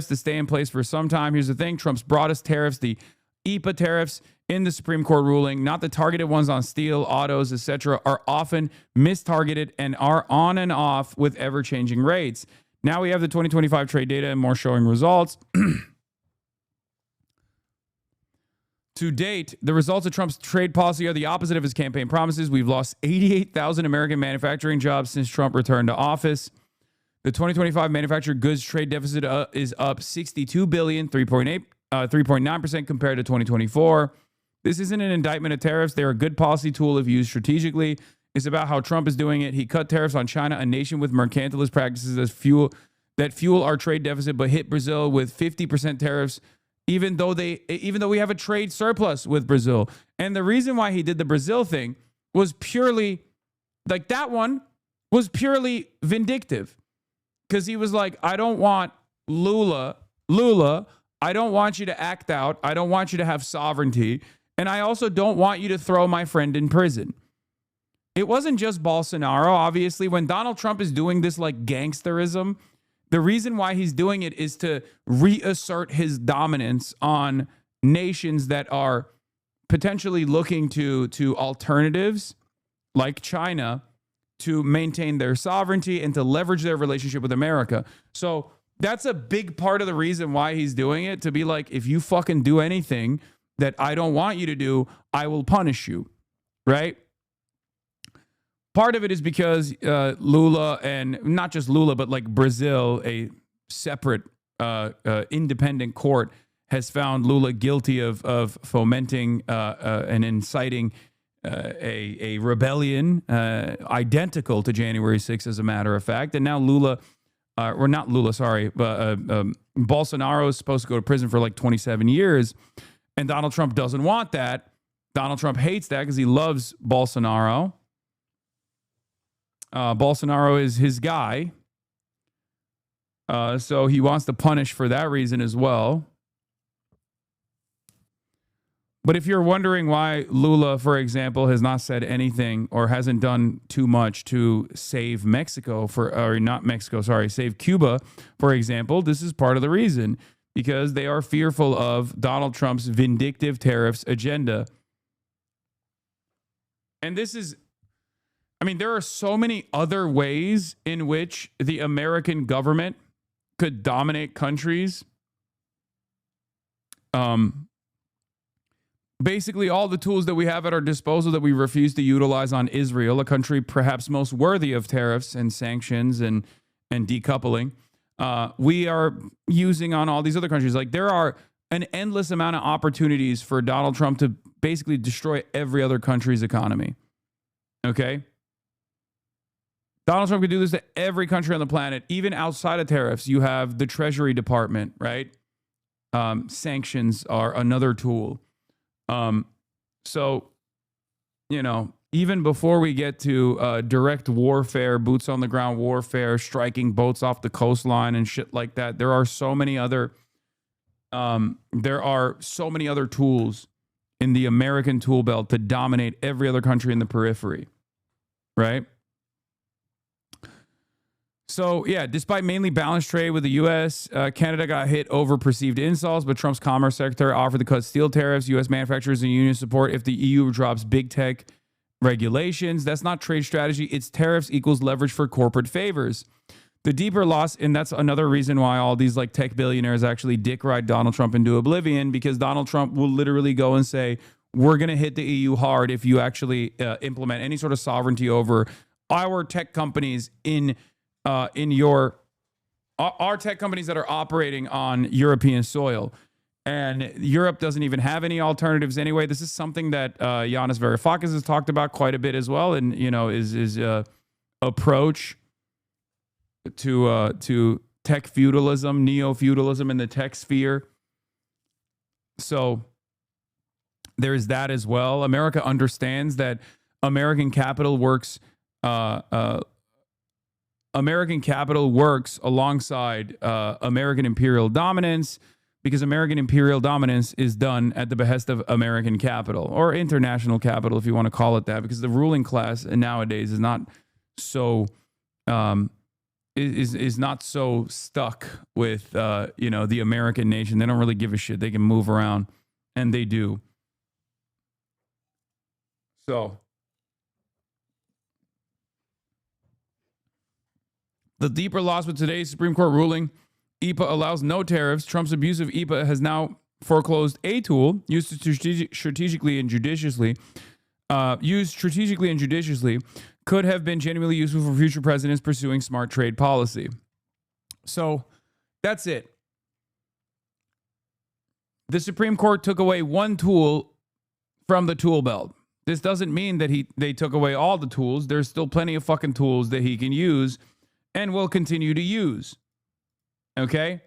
to stay in place for some time. Here's the thing: Trump's broadest tariffs, the EPA tariffs in the Supreme Court ruling, not the targeted ones on steel, autos, etc., are often mistargeted and are on and off with ever-changing rates. Now we have the 2025 trade data and more showing results. To date, the results of Trump's trade policy are the opposite of his campaign promises. We've lost 88,000 American manufacturing jobs since Trump returned to office. The 2025 manufactured goods trade deficit is up 62 billion, 3.9% compared to 2024. This isn't an indictment of tariffs. They're a good policy tool if used strategically. It's about how Trump is doing it. He cut tariffs on China, a nation with mercantilist practices that fuel our trade deficit, but hit Brazil with 50% tariffs, even though we have a trade surplus with Brazil. And the reason why he did the Brazil thing was purely like that one was purely vindictive, because he was like, I don't want Lula, I don't want you to act out. I don't want you to have sovereignty. And I also don't want you to throw my friend in prison. It wasn't just Bolsonaro. Obviously, when Donald Trump is doing this like gangsterism, the reason why he's doing it is to reassert his dominance on nations that are potentially looking to alternatives like China to maintain their sovereignty and to leverage their relationship with America. So that's a big part of the reason why he's doing it, to be like, if you fucking do anything that I don't want you to do, I will punish you, right? Part of it is because Lula, and not just Lula, but like Brazil, a separate independent court, has found Lula guilty of fomenting and inciting a rebellion identical to January 6th, as a matter of fact. And now Bolsonaro is supposed to go to prison for like 27 years. And Donald Trump doesn't want that. Donald Trump hates that because he loves Bolsonaro. Bolsonaro is his guy. So he wants to punish for that reason as well. But if you're wondering why Lula, for example, has not said anything or hasn't done too much to save save Cuba, for example, this is part of the reason. Because they are fearful of Donald Trump's vindictive tariffs agenda. And there are so many other ways in which the American government could dominate countries. Basically, all the tools that we have at our disposal that we refuse to utilize on Israel, a country perhaps most worthy of tariffs and sanctions and decoupling, we are using on all these other countries. Like, there are an endless amount of opportunities for Donald Trump to basically destroy every other country's economy. Okay? Donald Trump could do this to every country on the planet, even outside of tariffs. You have the Treasury Department, right? Sanctions are another tool. So, even before we get to direct warfare, boots on the ground warfare, striking boats off the coastline and shit like that, there are so many other tools in the American tool belt to dominate every other country in the periphery, right? So, yeah, despite mainly balanced trade with the U.S., Canada got hit over perceived insults, but Trump's Commerce Secretary offered to cut steel tariffs, U.S. manufacturers and union support if the EU drops big tech regulations. That's not trade strategy. It's tariffs equals leverage for corporate favors. The deeper loss, and that's another reason why all these like tech billionaires actually dick ride Donald Trump into oblivion, because Donald Trump will literally go and say, we're going to hit the EU hard if you actually implement any sort of sovereignty over our tech companies in our tech companies that are operating on European soil. And Europe doesn't even have any alternatives anyway. This is something that Yanis Varoufakis has talked about quite a bit as well, and his approach to tech feudalism, neo-feudalism in the tech sphere. So there's that as well. America understands that American capital works alongside American imperial dominance, because American imperial dominance is done at the behest of American capital, or international capital, if you want to call it that, because the ruling class nowadays is not so is not so stuck with the American nation. They don't really give a shit. They can move around, and they do. So the deeper loss with today's Supreme Court ruling, EPA allows no tariffs. Trump's abuse of EPA has now foreclosed a tool used strategically and judiciously. Could have been genuinely useful for future presidents pursuing smart trade policy. So that's it. The Supreme Court took away one tool from the tool belt. This doesn't mean that they took away all the tools. There's still plenty of fucking tools that he can use and will continue to use. Okay?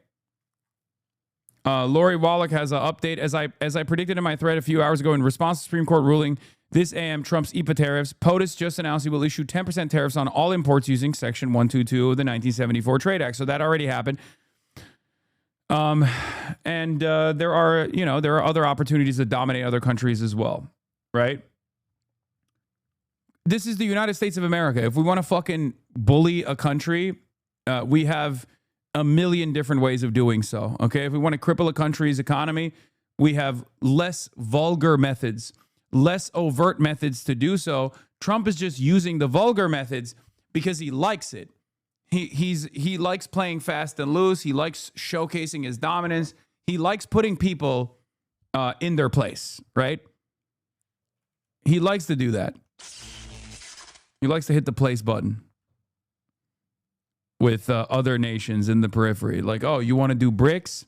Lori Wallach has an update. As I predicted in my thread a few hours ago, in response to Supreme Court ruling, this AM Trump's EPA tariffs, POTUS just announced he will issue 10% tariffs on all imports using Section 122 of the 1974 Trade Act. So that already happened. And there are other opportunities that dominate other countries as well, right? This is the United States of America. If we want to fucking bully a country, we have a million different ways of doing so. Okay, if we want to cripple a country's economy, we have less vulgar methods, less overt methods to do so. Trump is just using the vulgar methods because he likes it. He likes playing fast and loose. He likes showcasing his dominance. He likes putting people in their place, right? He likes to do that. He likes to hit the place button with other nations in the periphery. Like, oh, you want to do BRICS?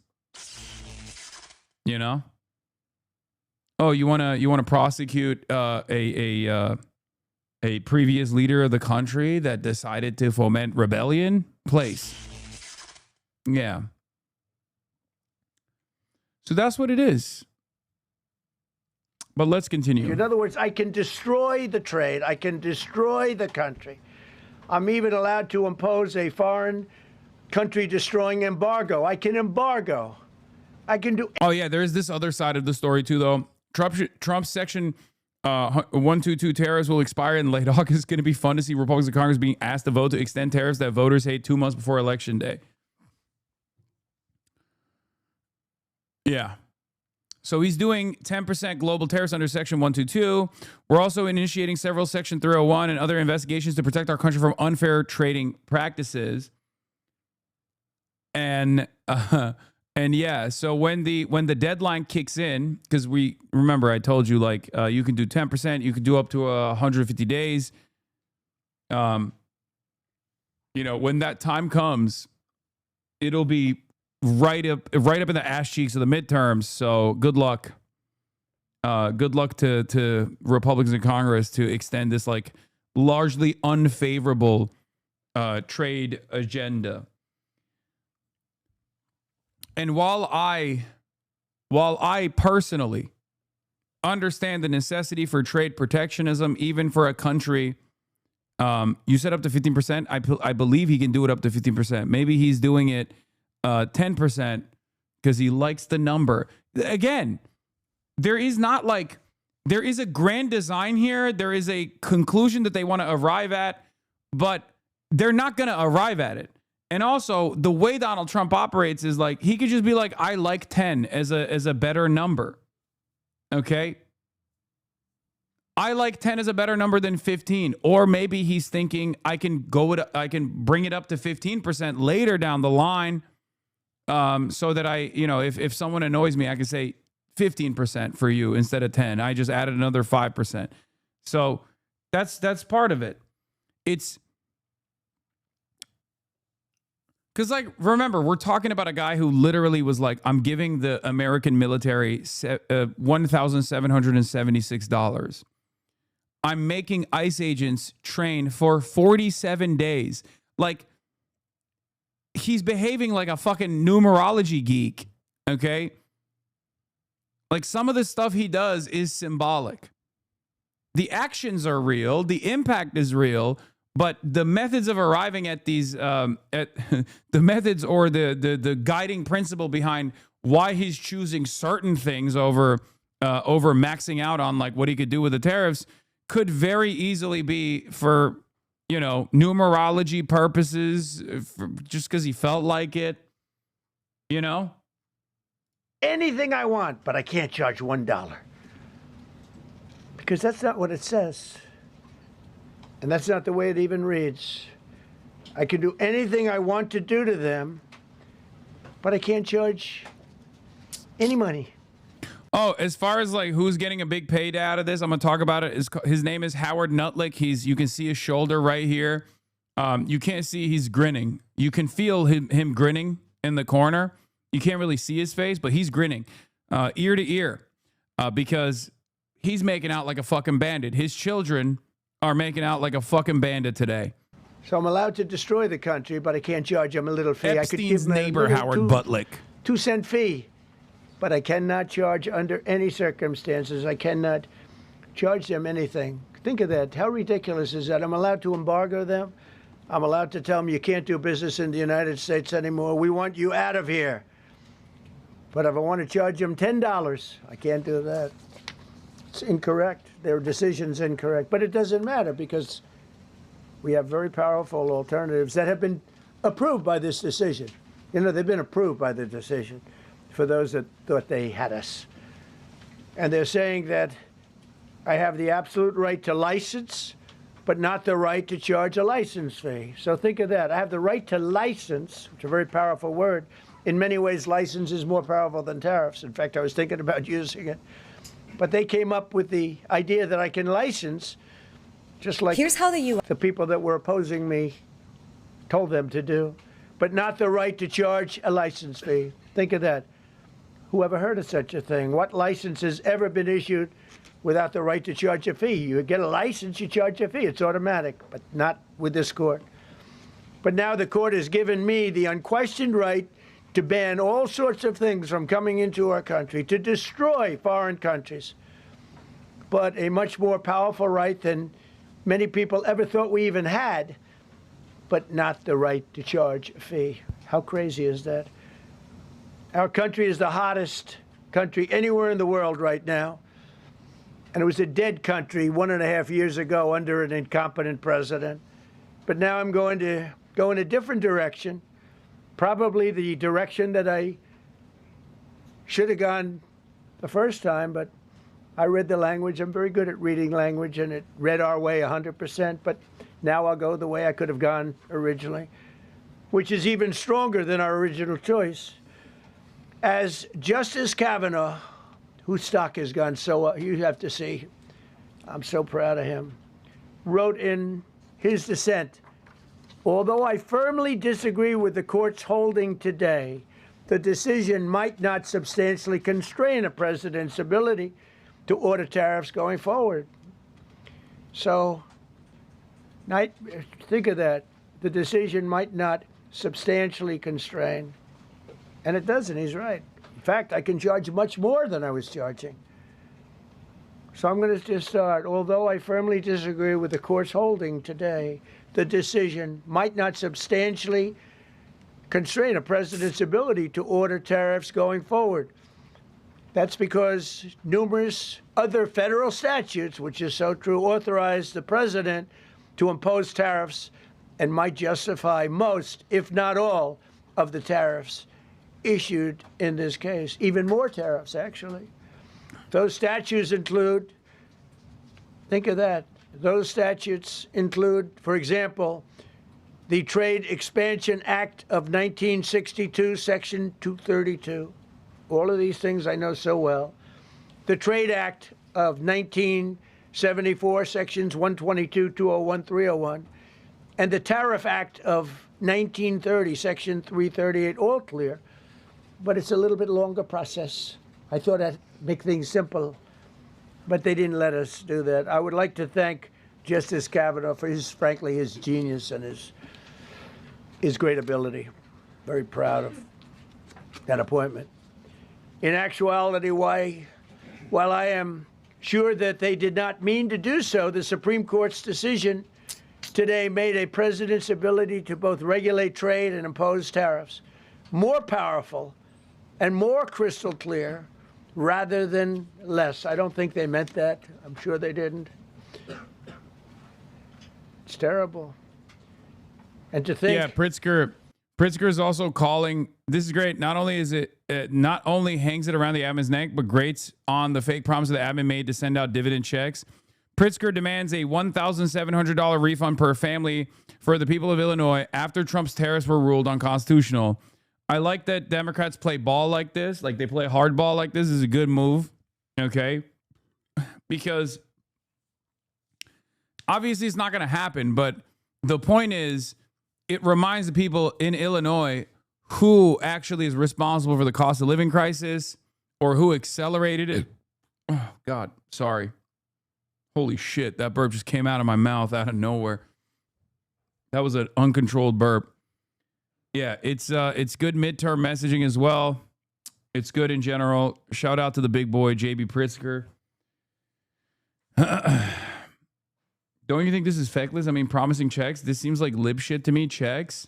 You know? Oh, you want to prosecute a previous leader of the country that decided to foment rebellion? Place. Yeah. So that's what it is. But let's continue. In other words, I can destroy the trade. I can destroy the country. I'm even allowed to impose a foreign country destroying embargo. I can embargo. I can do. Oh, yeah. There is this other side of the story, too, though. Trump's Section 122 tariffs will expire in late August. It's going to be fun to see Republicans in Congress being asked to vote to extend tariffs that voters hate 2 months before Election Day. Yeah. So he's doing 10% global tariffs under Section 122. We're also initiating several Section 301 and other investigations to protect our country from unfair trading practices. And yeah, so when the deadline kicks in, because we remember I told you like you can do 10%, you can do up to 150 days. When that time comes, it'll be right up in the ass cheeks of the midterms. So good luck. Good luck to Republicans in Congress to extend this like largely unfavorable trade agenda. And while I personally understand the necessity for trade protectionism, even for a country, you said up to 15%. I believe he can do it up to 15%. Maybe he's doing it 10% because he likes the number. Again, there is a grand design here. There is a conclusion that they want to arrive at, but they're not going to arrive at it. And also, the way Donald Trump operates is like, he could just be like, I like 10 as a better number. Okay? I like 10 as a better number than 15. Or maybe he's thinking I can bring it up to 15% later down the line. So that if someone annoys me, I can say 15% for you instead of 10. I just added another 5%. So that's part of it. It's because, like, remember, we're talking about a guy who literally was like, I'm giving the American military $1,776. I'm making ICE agents train for 47 days. Like, he's behaving like a fucking numerology geek, okay? Like, some of the stuff he does is symbolic. The actions are real. The impact is real. But the methods of arriving at these, the methods or the guiding principle behind why he's choosing certain things over maxing out on like what he could do with the tariffs could very easily be for, numerology purposes, just because he felt like it, Anything I want, but I can't charge $1. Because that's not what it says. And that's not the way it even reads. I can do anything I want to do to them, but I can't charge any money. Oh, as far as like who's getting a big payday out of this, I'm going to talk about it. His name is Howard Nutlick. You can see his shoulder right here. You can't see he's grinning. You can feel him grinning in the corner. You can't really see his face, but he's grinning ear to ear because he's making out like a fucking bandit. His children are making out like a fucking bandit today. So I'm allowed to destroy the country, but I can't charge them a little fee. Epstein's I could give them neighbor, Howard Butlick. 2-cent fee, but I cannot charge under any circumstances. I cannot charge them anything. Think of that. How ridiculous is that? I'm allowed to embargo them. I'm allowed to tell them you can't do business in the United States anymore. We want you out of here. But if I want to charge them $10, I can't do that. It's incorrect. Their decision's incorrect. But it doesn't matter because we have very powerful alternatives that have been approved by this decision. They've been approved by the decision for those that thought they had us. And they're saying that I have the absolute right to license, but not the right to charge a license fee. So think of that. I have the right to license, which is a very powerful word. In many ways, license is more powerful than tariffs. In fact, I was thinking about using it. But they came up with the idea that I can license, just like the people that were opposing me told them to do, but not the right to charge a license fee. Think of that. Who ever heard of such a thing? What license has ever been issued without the right to charge a fee? You get a license, you charge a fee. It's automatic, but not with this court. But now the court has given me the unquestioned right to ban all sorts of things from coming into our country, to destroy foreign countries, but a much more powerful right than many people ever thought we even had, but not the right to charge a fee. How crazy is that? Our country is the hottest country anywhere in the world right now, and it was a dead country 1.5 years ago under an incompetent president. But now I'm going to go in a different direction. Probably the direction that I should have gone the first time, but I read the language. I'm very good at reading language, and it read our way 100%. But now I'll go the way I could have gone originally, which is even stronger than our original choice. As Justice Kavanaugh, whose stock has gone so up, you have to see, I'm so proud of him, wrote in his dissent, although I firmly disagree with the court's holding today, the decision might not substantially constrain a president's ability to order tariffs going forward. So, think of that. The decision might not substantially constrain. And it doesn't, he's right. In fact, I can charge much more than I was charging. So I'm going to just start. Although I firmly disagree with the court's holding today, the decision might not substantially constrain a president's ability to order tariffs going forward. That's because numerous other federal statutes, which is so true, authorize the president to impose tariffs and might justify most, if not all, of the tariffs issued in this case. Even more tariffs, actually. Those statutes include, think of that, those statutes include, for example, the Trade Expansion Act of 1962, Section 232. All of these things I know so well. The Trade Act of 1974, Sections 122, 201, 301. And the Tariff Act of 1930, Section 338, all clear. But it's a little bit longer process. I thought I'd make things simple, but they didn't let us do that. I would like to thank Justice Kavanaugh for frankly, his genius and his great ability. Very proud of that appointment. In actuality, while I am sure that they did not mean to do so, the Supreme Court's decision today made a president's ability to both regulate trade and impose tariffs more powerful and more crystal clear rather than less. I don't think they meant that. I'm sure they didn't. It's terrible. And to think... Yeah, Pritzker is also calling... This is great. Not only is it... not only hangs it around the admin's neck, but grates on the fake promise the admin made to send out dividend checks. Pritzker demands a $1,700 refund per family for the people of Illinois after Trump's tariffs were ruled unconstitutional. I like that Democrats play ball like this, like they play hardball like this. Is a good move, okay? Because obviously it's not going to happen, but the point is it reminds the people in Illinois who actually is responsible for the cost of living crisis or who accelerated it. Oh, God, sorry. Holy shit, that burp just came out of my mouth out of nowhere. That was an uncontrolled burp. Yeah, it's good midterm messaging as well. It's good in general. Shout out to the big boy, JB Pritzker. Don't you think this is feckless? I mean, promising checks. This seems like lib shit to me. Checks.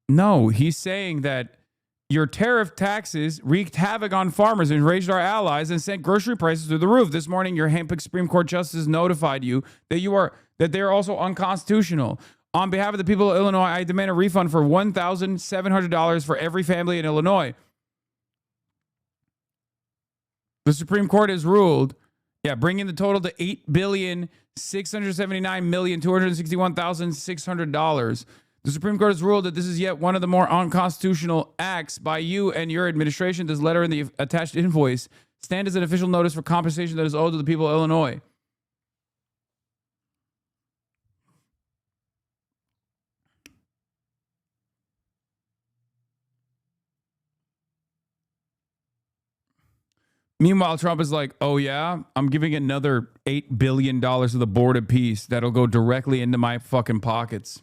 No, he's saying that your tariff taxes wreaked havoc on farmers and enraged our allies and sent grocery prices through the roof. This morning, your handpicked Supreme Court justice notified you that they are also unconstitutional. On behalf of the people of Illinois, I demand a refund for $1,700 for every family in Illinois. The Supreme Court has ruled, bringing the total to $8,679,261,600. The Supreme Court has ruled that this is yet one of the more unconstitutional acts by you and your administration. This letter and the attached invoice stand as an official notice for compensation that is owed to the people of Illinois. Meanwhile, Trump is like, oh, yeah, I'm giving another $8 billion to the Board of Peace. That'll go directly into my fucking pockets.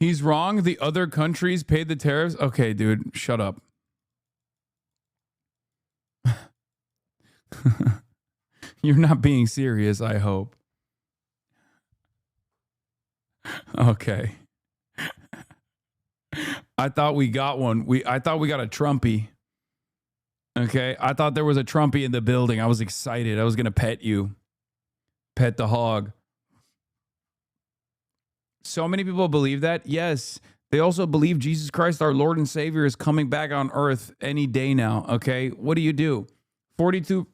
He's wrong. The other countries paid the tariffs. Okay, dude, shut up. You're not being serious, I hope. Okay. I thought we got one. I thought we got a Trumpy. Okay. I thought there was a Trumpy in the building. I was excited. I was going to pet you. Pet the hog. So many people believe that. Yes. They also believe Jesus Christ, our Lord and Savior, is coming back on earth any day now. Okay. What do? 42%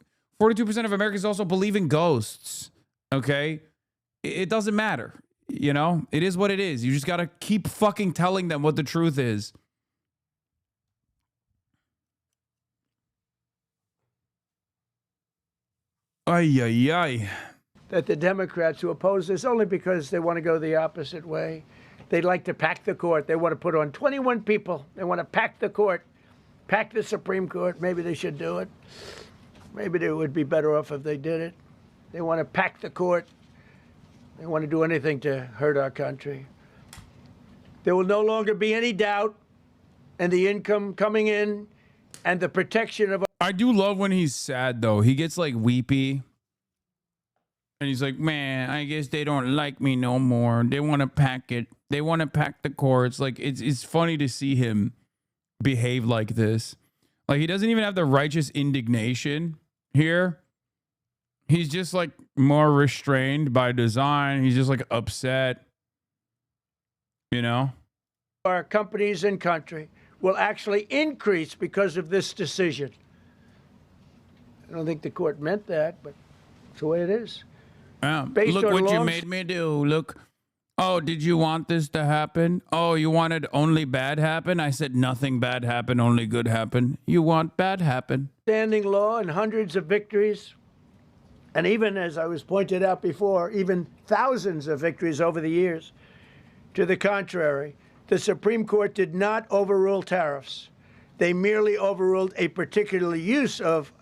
of Americans also believe in ghosts. Okay. It doesn't matter. You know, it is what it is. You just got to keep fucking telling them what the truth is. Ay, ay, ay. That the Democrats who oppose this only because they want to go the opposite way. They'd like to pack the court. They want to put on 21 people. They want to pack the court, pack the Supreme Court. Maybe they should do it. Maybe they would be better off if they did it. They want to pack the court. They want to do anything to hurt our country. There will no longer be any doubt, and the income coming in and the protection of... I do love when he's sad, though. He gets, like, weepy. And he's like, man, I guess they don't like me no more. They want to pack it. They want to pack the courts. Like, it's funny to see him behave like this. Like, he doesn't even have the righteous indignation here. He's just like more restrained by design. He's just like upset, you know? Our companies and country will actually increase because of this decision. I don't think the court meant that, but it's the way it is. Look what you made me do. Look. Oh, did you want this to happen? Oh, you wanted only bad happen? I said nothing bad happen, only good happen. You want bad happen. Standing law and hundreds of victories. And even, as I was pointed out before, even thousands of victories over the years. To the contrary, the Supreme Court did not overrule tariffs. They merely overruled a particular use of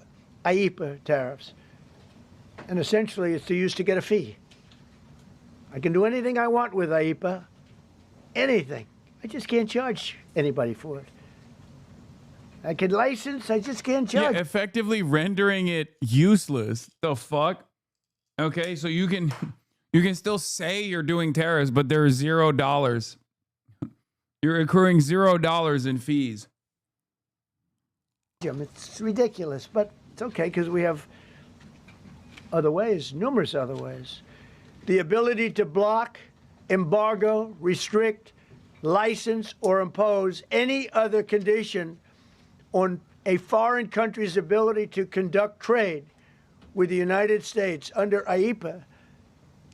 IEEPA tariffs. And essentially, it's used to get a fee. I can do anything I want with IEEPA. Anything. I just can't charge anybody for it. I can license, I just can't charge. Yeah, effectively rendering it useless. The fuck? Okay, so you can still say you're doing tariffs, but there's $0. You're accruing $0 in fees. It's ridiculous, but it's okay because we have other ways, numerous other ways. The ability to block, embargo, restrict, license, or impose any other condition on a foreign country's ability to conduct trade with the United States under IEEPA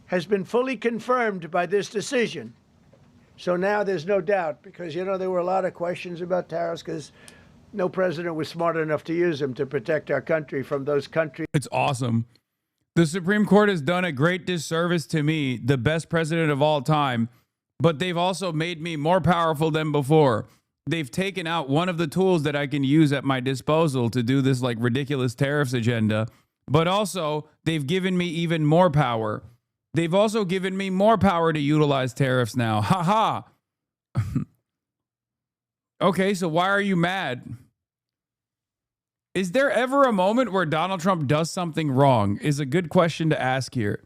has been fully confirmed by this decision. So now there's no doubt, because, you know, there were a lot of questions about tariffs because no president was smart enough to use them to protect our country from those countries. It's awesome. The Supreme Court has done a great disservice to me, the best president of all time, but they've also made me more powerful than before. They've taken out one of the tools that I can use at my disposal to do this like ridiculous tariffs agenda, but also they've given me even more power. They've also given me more power to utilize tariffs now. Ha ha. Okay, so why are you mad? Is there ever a moment where Donald Trump does something wrong? Is a good question to ask here.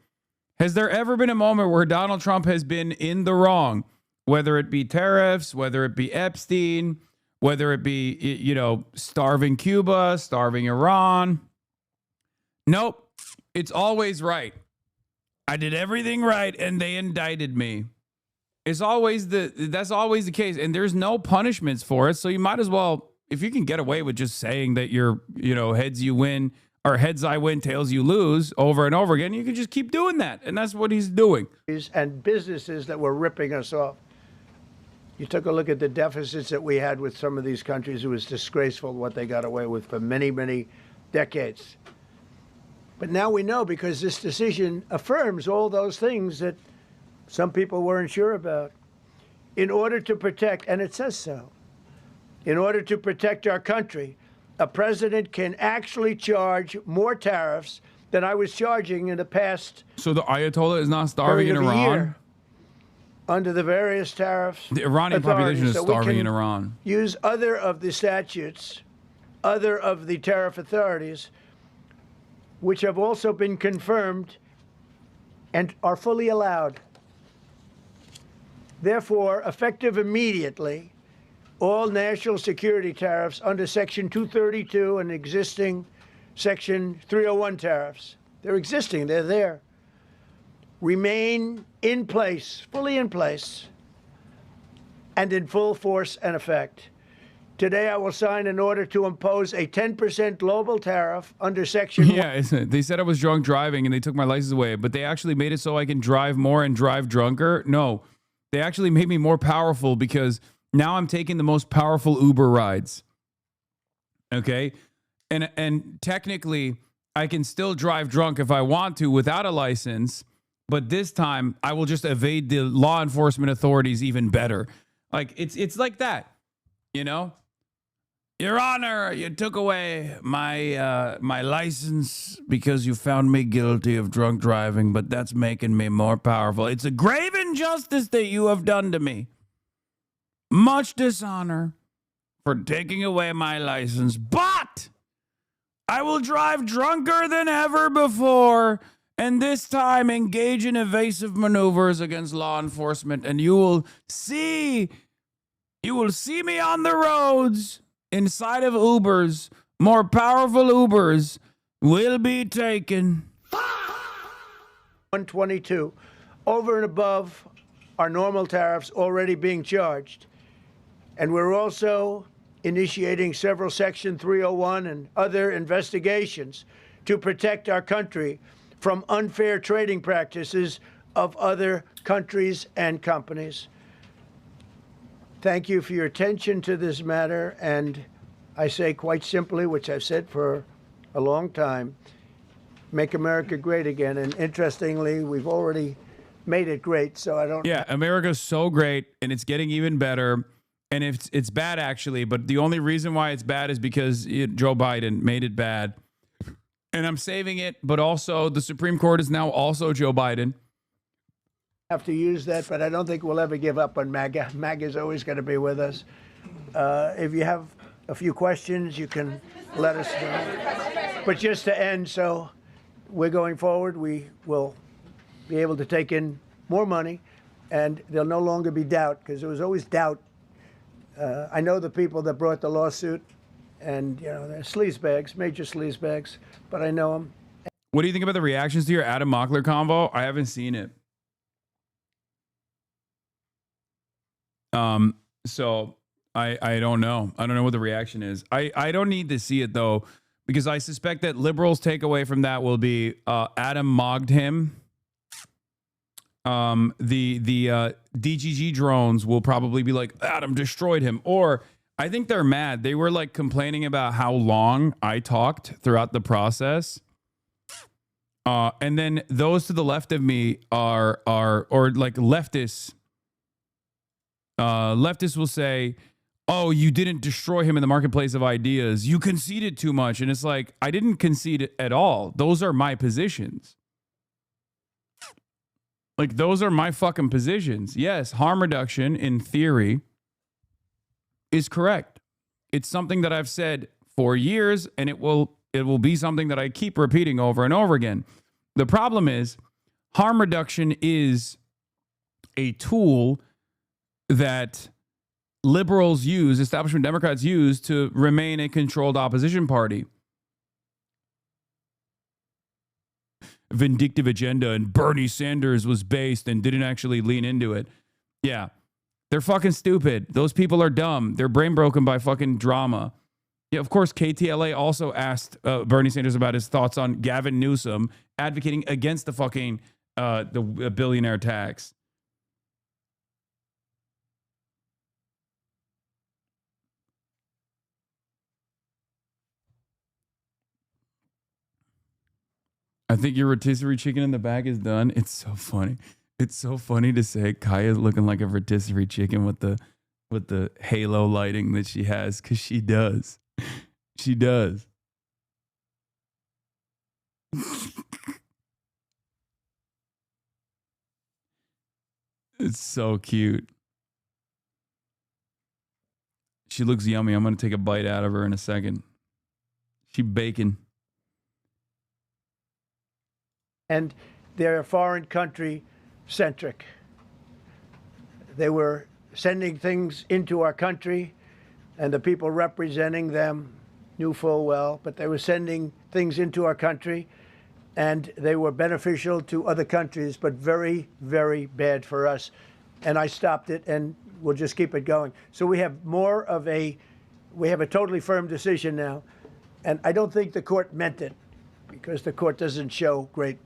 Has there ever been a moment where Donald Trump has been in the wrong? Whether it be tariffs, whether it be Epstein, whether it be, you know, starving Cuba, starving Iran. Nope. It's always right. I did everything right and they indicted me. That's always the case. And there's no punishments for it. So you might as well, if you can get away with just saying that you're, you know, heads you win or heads I win, tails you lose over and over again, you can just keep doing that. And that's what he's doing. And businesses that were ripping us off. You took a look at the deficits that we had with some of these countries. It was disgraceful what they got away with for many, many decades. But now we know, because this decision affirms all those things that some people weren't sure about. In order to protect, and it says so, in order to protect our country, a president can actually charge more tariffs than I was charging in the past. So the Ayatollah is not starving in Iran? Under the various tariffs. The Iranian population is starving in Iran. Use other of the statutes, other of the tariff authorities, which have also been confirmed and are fully allowed. Therefore, effective immediately, all national security tariffs under Section 232 and existing Section 301 tariffs, they're existing, they're there, remain in place, fully in place, and in full force and effect. Today, I will sign an order to impose a 10% global tariff under Section... Yeah, they said I was drunk driving and they took my license away, but they actually made it so I can drive more and drive drunker. No, they actually made me more powerful because now I'm taking the most powerful Uber rides. Okay? And technically, I can still drive drunk if I want to without a license, but this time I will just evade the law enforcement authorities even better. Like, it's like that, you know? Your Honor, you took away my my license because you found me guilty of drunk driving, but that's making me more powerful. It's a grave injustice that you have done to me. Much dishonor for taking away my license, but I will drive drunker than ever before, and this time engage in evasive maneuvers against law enforcement, and you will see me on the roads inside of Ubers, more powerful Ubers will be taken. 122, over and above our normal tariffs already being charged. And we're also initiating several Section 301 and other investigations to protect our country from unfair trading practices of other countries and companies. Thank you for your attention to this matter, and I say quite simply, which I've said for a long time, make America great again. And interestingly, we've already made it great, so I don't... Yeah, America's so great, and it's getting even better. And it's bad, actually, but the only reason why it's bad is because Joe Biden made it bad. And I'm saving it, but also the Supreme Court is now also Joe Biden. Have to use that, but I don't think we'll ever give up on MAGA. MAGA is always going to be with us. If you have a few questions, you can let us know. But just to end, so we're going forward. We will be able to take in more money, and there'll no longer be doubt, because there was always doubt. I know the people that brought the lawsuit, and they're sleazebags, major sleazebags, but I know them. What do you think about the reactions to your Adam Mockler convo? I haven't seen it. So I don't know. I don't know what the reaction is. I don't need to see it though, because I suspect that liberals' takeaway from that will be Adam mogged him. The DGG drones will probably be like, Adam destroyed him. Or I think they're mad. They were like complaining about how long I talked throughout the process. And then those to the left of me are like leftists. Leftists will say, oh, you didn't destroy him in the marketplace of ideas. You conceded too much. And it's like, I didn't concede at all. Those are my positions. Like, those are my fucking positions. Yes, harm reduction in theory is correct. It's something that I've said for years, and it will be something that I keep repeating over and over again. The problem is harm reduction is a tool that liberals use, establishment Democrats use to remain a controlled opposition party. Vindictive agenda, and Bernie Sanders was based and didn't actually lean into it. Yeah, they're fucking stupid. Those people are dumb. They're brain broken by fucking drama. Yeah, of course, KTLA also asked Bernie Sanders about his thoughts on Gavin Newsom advocating against the fucking the billionaire tax. I think your rotisserie chicken in the bag is done. It's so funny. It's so funny to say Kaya's looking like a rotisserie chicken with the halo lighting that she has, because she does. She does. It's so cute. She looks yummy. I'm going to take a bite out of her in a second. She bacon. And they're foreign country centric. They were sending things into our country, and the people representing them knew full well, but they were sending things into our country, and they were beneficial to other countries, but very, very bad for us. And I stopped it, and we'll just keep it going. So we have we have a totally firm decision now, and I don't think the court meant it, because the court doesn't show great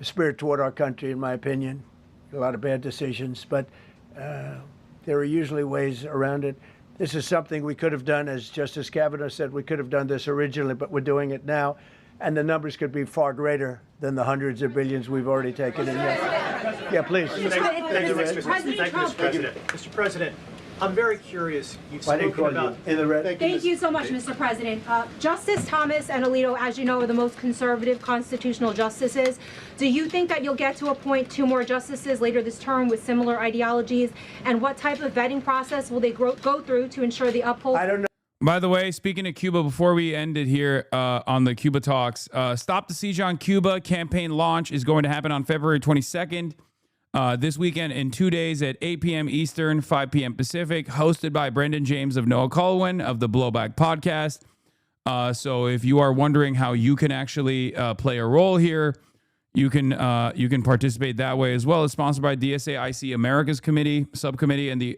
spirit toward our country, in my opinion. A lot of bad decisions, but there are usually ways around it. This is something we could have done, as Justice Kavanaugh said, we could have done this originally, but we're doing it now, and the numbers could be far greater than the hundreds of billions we've already taken in. Yeah, please. Thank you, Mr. President. Mr. President, I'm very curious. You've spoken about in the red. Thank you so much, Mr. President. Justice Thomas and Alito, as you know, are the most conservative constitutional justices. Do you think that you'll get to appoint 2 more justices later this term with similar ideologies? And what type of vetting process will they go through to ensure the uphold? I don't know. By the way, speaking of Cuba, before we end it here on the Cuba Talks, Stop the Siege on Cuba campaign launch is going to happen on February 22nd. this weekend in 2 days at 8 p.m. Eastern, 5 p.m. Pacific, hosted by Brendan James of Noah Colwyn of the Blowback Podcast. So if you are wondering how you can actually play a role here, you can participate that way as well. It's sponsored by DSA IC America's Committee Subcommittee, and the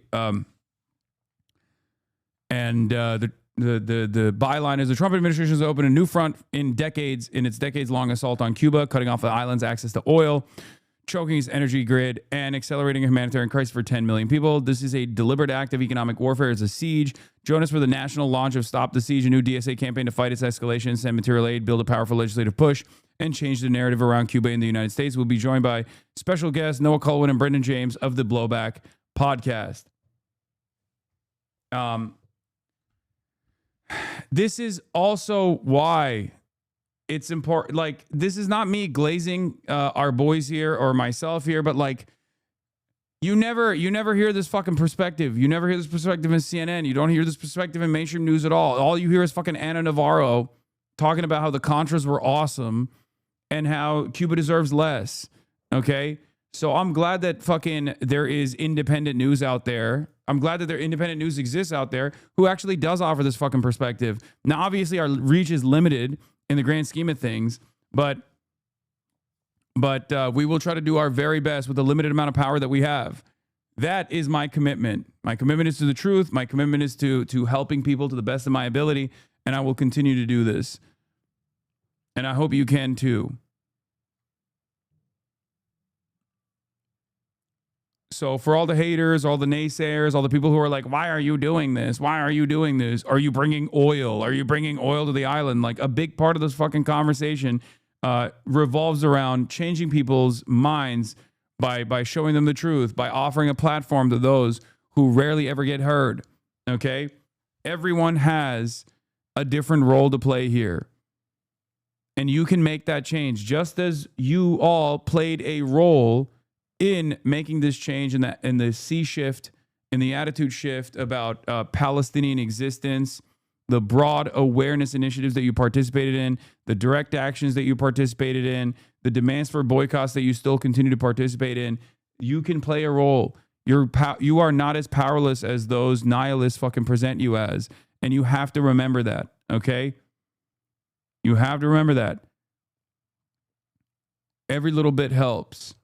byline is the Trump administration has opened a new front in its decades-long assault on Cuba, cutting off the island's access to oil, choking its energy grid, and accelerating a humanitarian crisis for 10 million people. This is a deliberate act of economic warfare. It's a siege. Join us for the national launch of Stop the Siege, a new DSA campaign to fight its escalation, send material aid, build a powerful legislative push, and change the narrative around Cuba in the United States. We'll be joined by special guests Noah Colwyn and Brendan James of the Blowback Podcast. This is also why it's important. Like, this is not me glazing our boys here or myself here, but like, you never hear this fucking perspective. You never hear this perspective in CNN. You don't hear this perspective in mainstream news at all. All you hear is fucking Ana Navarro talking about how the Contras were awesome and how Cuba deserves less. Okay? So I'm glad that fucking there is independent news out there. I'm glad that independent news exists out there who actually does offer this fucking perspective. Now, obviously, our reach is limited in the grand scheme of things, but we will try to do our very best with the limited amount of power that we have. That is my commitment. My commitment is to the truth. My commitment is to helping people to the best of my ability, and I will continue to do this. And I hope you can too. So for all the haters, all the naysayers, all the people who are like, why are you doing this? Why are you doing this? Are you bringing oil? Are you bringing oil to the island? Like, a big part of this fucking conversation revolves around changing people's minds by showing them the truth, by offering a platform to those who rarely ever get heard. Okay? Everyone has a different role to play here. And you can make that change, just as you all played a role in making this change in the sea shift, in the attitude shift about Palestinian existence, the broad awareness initiatives that you participated in, the direct actions that you participated in, the demands for boycotts that you still continue to participate in. You can play a role. You are not as powerless as those nihilists fucking present you as. And you have to remember that, okay? You have to remember that. Every little bit helps.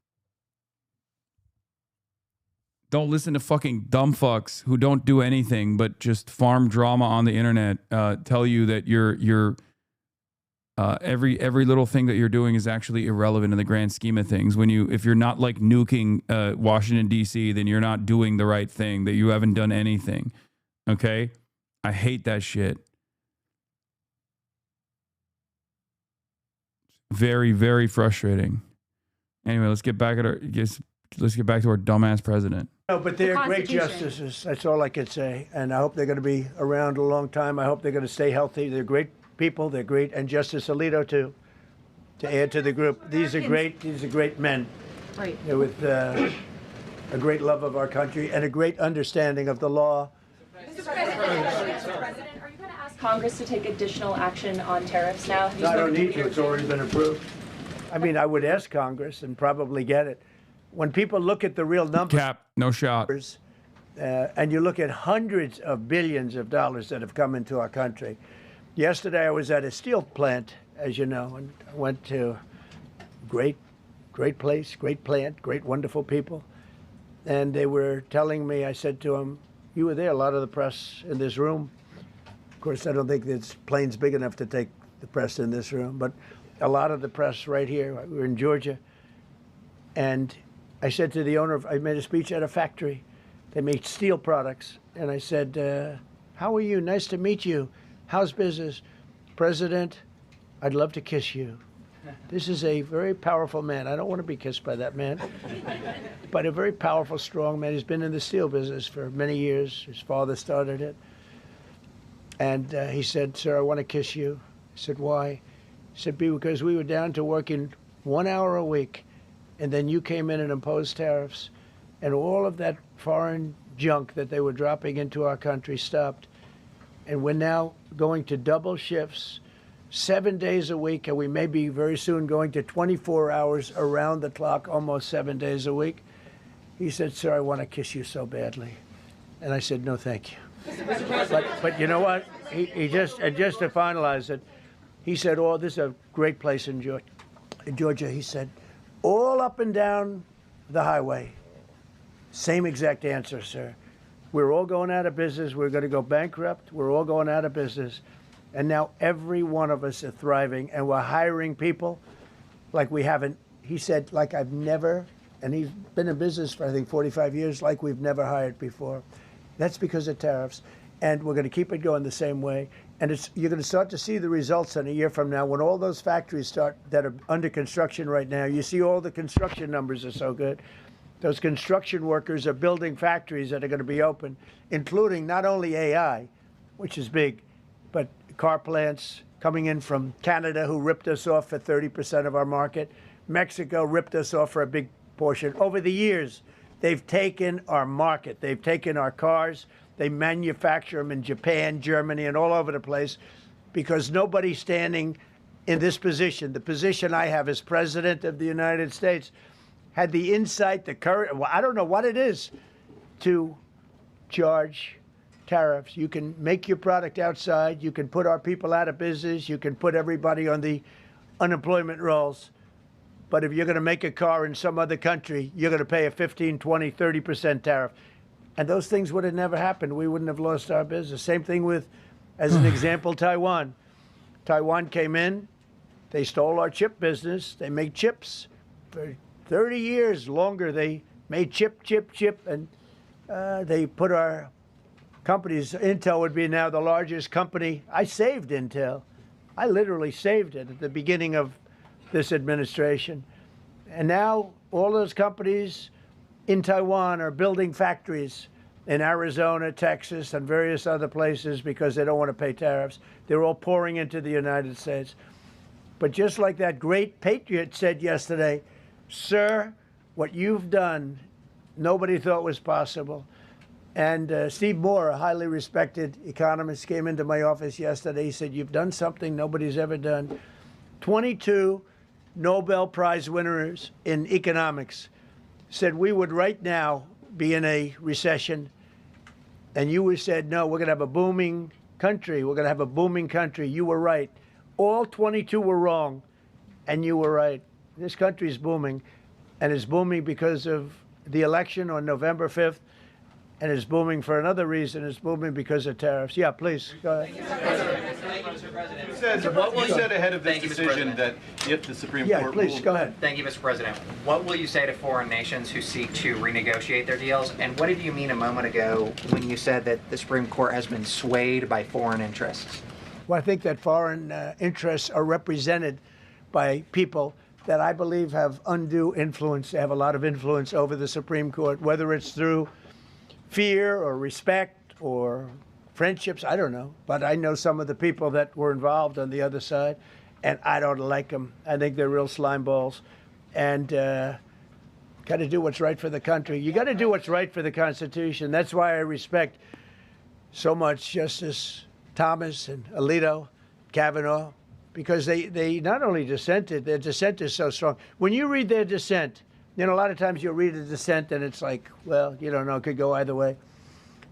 Don't listen to fucking dumb fucks who don't do anything but just farm drama on the internet. Tell you that every little thing that you're doing is actually irrelevant in the grand scheme of things. If you're not like nuking Washington D.C., then you're not doing the right thing. That you haven't done anything. Okay, I hate that shit. Very, very frustrating. Anyway, let's get back to our dumbass president. No, but they're great justices. That's all I can say. And I hope they're going to be around a long time. I hope they're going to stay healthy. They're great people. They're great. And Justice Alito, too, to add to the group. These are great men. Right. They're with a great love of our country and a great understanding of the law. Mr. President, are you going to ask Congress to take additional action on tariffs now? No, I don't need to. It's already been approved. I mean, I would ask Congress and probably get it. When people look at the real numbers, no shot. And you look at hundreds of billions of dollars that have come into our country. Yesterday, I was at a steel plant, as you know, and I went to great place, great plant, great, wonderful people. And they were telling me, I said to them, you were there, a lot of the press in this room. Of course, I don't think this plane's big enough to take the press in this room, but a lot of the press right here. We're in Georgia. And I said to the owner, I made a speech at a factory. They make steel products. And I said, how are you? Nice to meet you. How's business? President, I'd love to kiss you. This is a very powerful man. I don't want to be kissed by that man. But a very powerful, strong man. He's been in the steel business for many years. His father started it. And he said, sir, I want to kiss you. I said, why? He said, because we were down to working 1 hour a week. And then you came in and imposed tariffs, and all of that foreign junk that they were dropping into our country stopped. And we're now going to double shifts, 7 days a week, and we may be very soon going to 24 hours around the clock, almost 7 days a week. He said, sir, I want to kiss you so badly. And I said, no, thank you. But you know what? He just to finalize it, he said, oh, this is a great place in Georgia. He said, all up and down the highway, same exact answer, sir. We're all going out of business. We're going to go bankrupt. We're all going out of business. And now every one of us are thriving, and we're hiring people like we haven't. He said, like I've never, and he's been in business for, I think, 45 years, like we've never hired before. That's because of tariffs. And we're going to keep it going the same way. And you're going to start to see the results in a year from now when all those factories start that are under construction right now. You see all the construction numbers are so good. Those construction workers are building factories that are going to be open, including not only AI, which is big, but car plants coming in from Canada, who ripped us off for 30% of our market. Mexico ripped us off for a big portion. Over the years, they've taken our market. They've taken our cars. They manufacture them in Japan, Germany, and all over the place because nobody's standing in this position. The position I have as President of the United States had the insight, the courage, well, I don't know what it is, to charge tariffs. You can make your product outside. You can put our people out of business. You can put everybody on the unemployment rolls. But if you're going to make a car in some other country, you're going to pay a 15, 20, 30% tariff. And those things would have never happened. We wouldn't have lost our business. Same thing with, as an example, Taiwan. Taiwan came in. They stole our chip business. They make chips. For 30 years longer, they made chip, and they put our companies. Intel would be now the largest company. I saved Intel. I literally saved it at the beginning of this administration. And now all those companies in Taiwan are building factories in Arizona, Texas, and various other places because they don't want to pay tariffs. They're all pouring into the United States. But just like that great patriot said yesterday, sir, what you've done, nobody thought was possible. And Steve Moore, a highly respected economist, came into my office yesterday. He said, you've done something nobody's ever done. 22 Nobel Prize winners in economics said we would right now be in a recession. And you said, no, we're going to have a booming country. We're going to have a booming country. You were right. All 22 were wrong, and you were right. This country is booming, and it's booming because of the election on November 5th. And it's booming for another reason. It's booming because of tariffs. Yeah, please, go ahead. Thank you, Mr. President. You said ahead of this decision that if the Supreme Court Yeah, please, go ahead. Thank you, Mr. President. What will you say to foreign nations who seek to renegotiate their deals? And what did you mean a moment ago when you said that the Supreme Court has been swayed by foreign interests? Well, I think that foreign interests are represented by people that I believe have undue influence. They have a lot of influence over the Supreme Court, whether it's through fear or respect or friendships, I don't know. But I know some of the people that were involved on the other side, and I don't like them. I think they're real slime balls. And got to do what's right for the country. You got to do what's right for the Constitution. That's why I respect so much Justice Thomas and Alito, Kavanaugh, because they not only dissented, their dissent is so strong. When you read their dissent, you know, a lot of times you'll read a dissent and it's like, well, you don't know, it could go either way.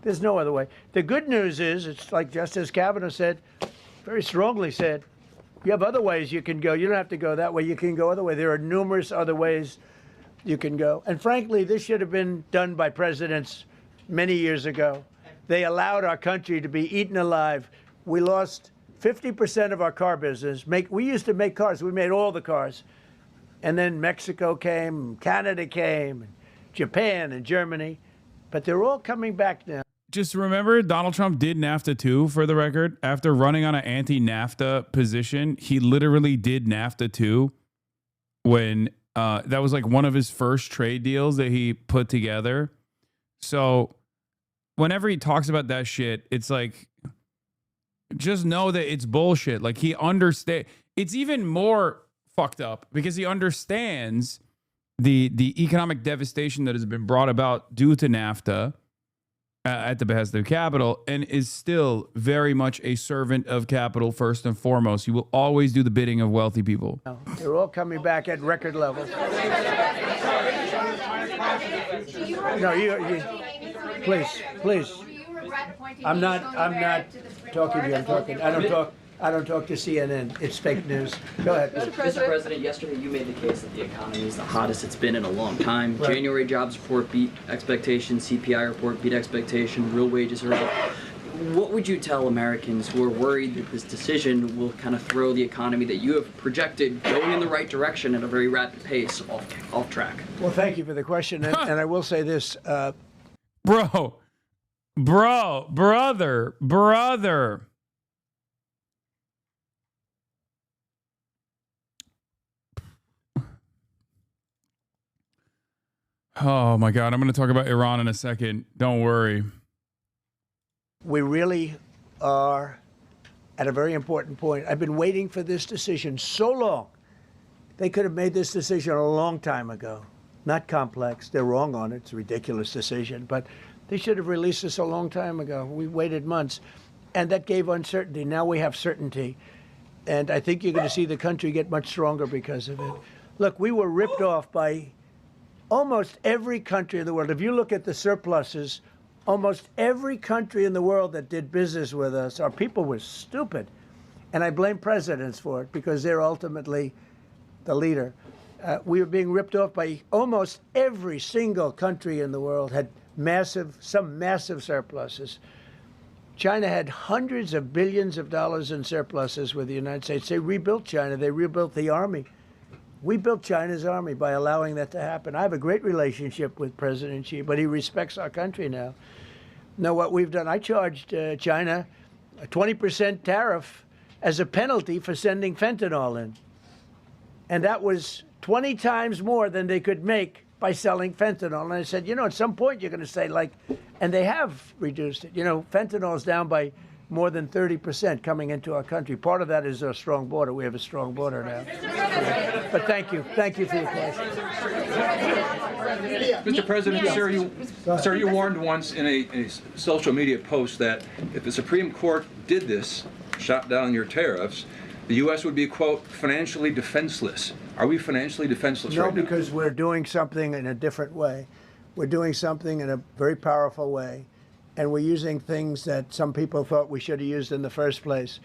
There's no other way. The good news is, it's like Justice Kavanaugh said, very strongly said, you have other ways you can go. You don't have to go that way. You can go other way. There are numerous other ways you can go. And frankly, this should have been done by presidents many years ago. They allowed our country to be eaten alive. We lost 50% of our car business. We used to make cars. We made all the cars. And then Mexico came, Canada came, and Japan and Germany. But they're all coming back now. Just remember, Donald Trump did NAFTA too, for the record. After running on an anti-NAFTA position, he literally did NAFTA too when that was like one of his first trade deals that he put together. So whenever he talks about that shit, it's like, just know that it's bullshit. Like, he understands. It's even more fucked up because he understands the economic devastation that has been brought about due to NAFTA. at the behest of capital, and is still very much a servant of capital first and foremost. He will always do the bidding of wealthy people. They're all coming back at record levels. No, you please. I'm not talking to you. I don't talk to CNN. It's fake news. Go ahead. Mr. President, yesterday you made the case that the economy is the hottest it's been in a long time. Right. January jobs report beat expectations, CPI report beat expectation, real wages are up. What would you tell Americans who are worried that this decision will kind of throw the economy that you have projected going in the right direction at a very rapid pace off track? Well, thank you for the question. And I will say this. Brother. Oh my God, I'm going to talk about Iran in a second. Don't worry. We really are at a very important point. I've been waiting for this decision so long. They could have made this decision a long time ago. Not complex. They're wrong on it. It's a ridiculous decision. But they should have released this a long time ago. We waited months. And that gave uncertainty. Now we have certainty. And I think you're going to see the country get much stronger because of it. Look, we were ripped off by almost every country in the world. If you look at the surpluses, almost every country in the world that did business with us, our people were stupid. And I blame presidents for it because they're ultimately the leader. We were being ripped off by almost every single country in the world, had some massive surpluses. China had hundreds of billions of dollars in surpluses with the United States. They rebuilt China. They rebuilt the army. We built China's army by allowing that to happen. I have a great relationship with President Xi, but he respects our country now. Now, what we've done, I charged China a 20% tariff as a penalty for sending fentanyl in. And that was 20 times more than they could make by selling fentanyl. And I said, at some point you're going to say, and they have reduced it. Fentanyl is down by more than 30% coming into our country. Part of that is our strong border. We have a strong border now. But thank you. Thank you for your question. Mr. President, sir, you warned once in a social media post that if the Supreme Court did this, shot down your tariffs, the U.S. would be, quote, financially defenseless. Are we financially defenseless right now? No, because we're doing something in a different way. We're doing something in a very powerful way. And we're using things that some people thought we should have used in the first place.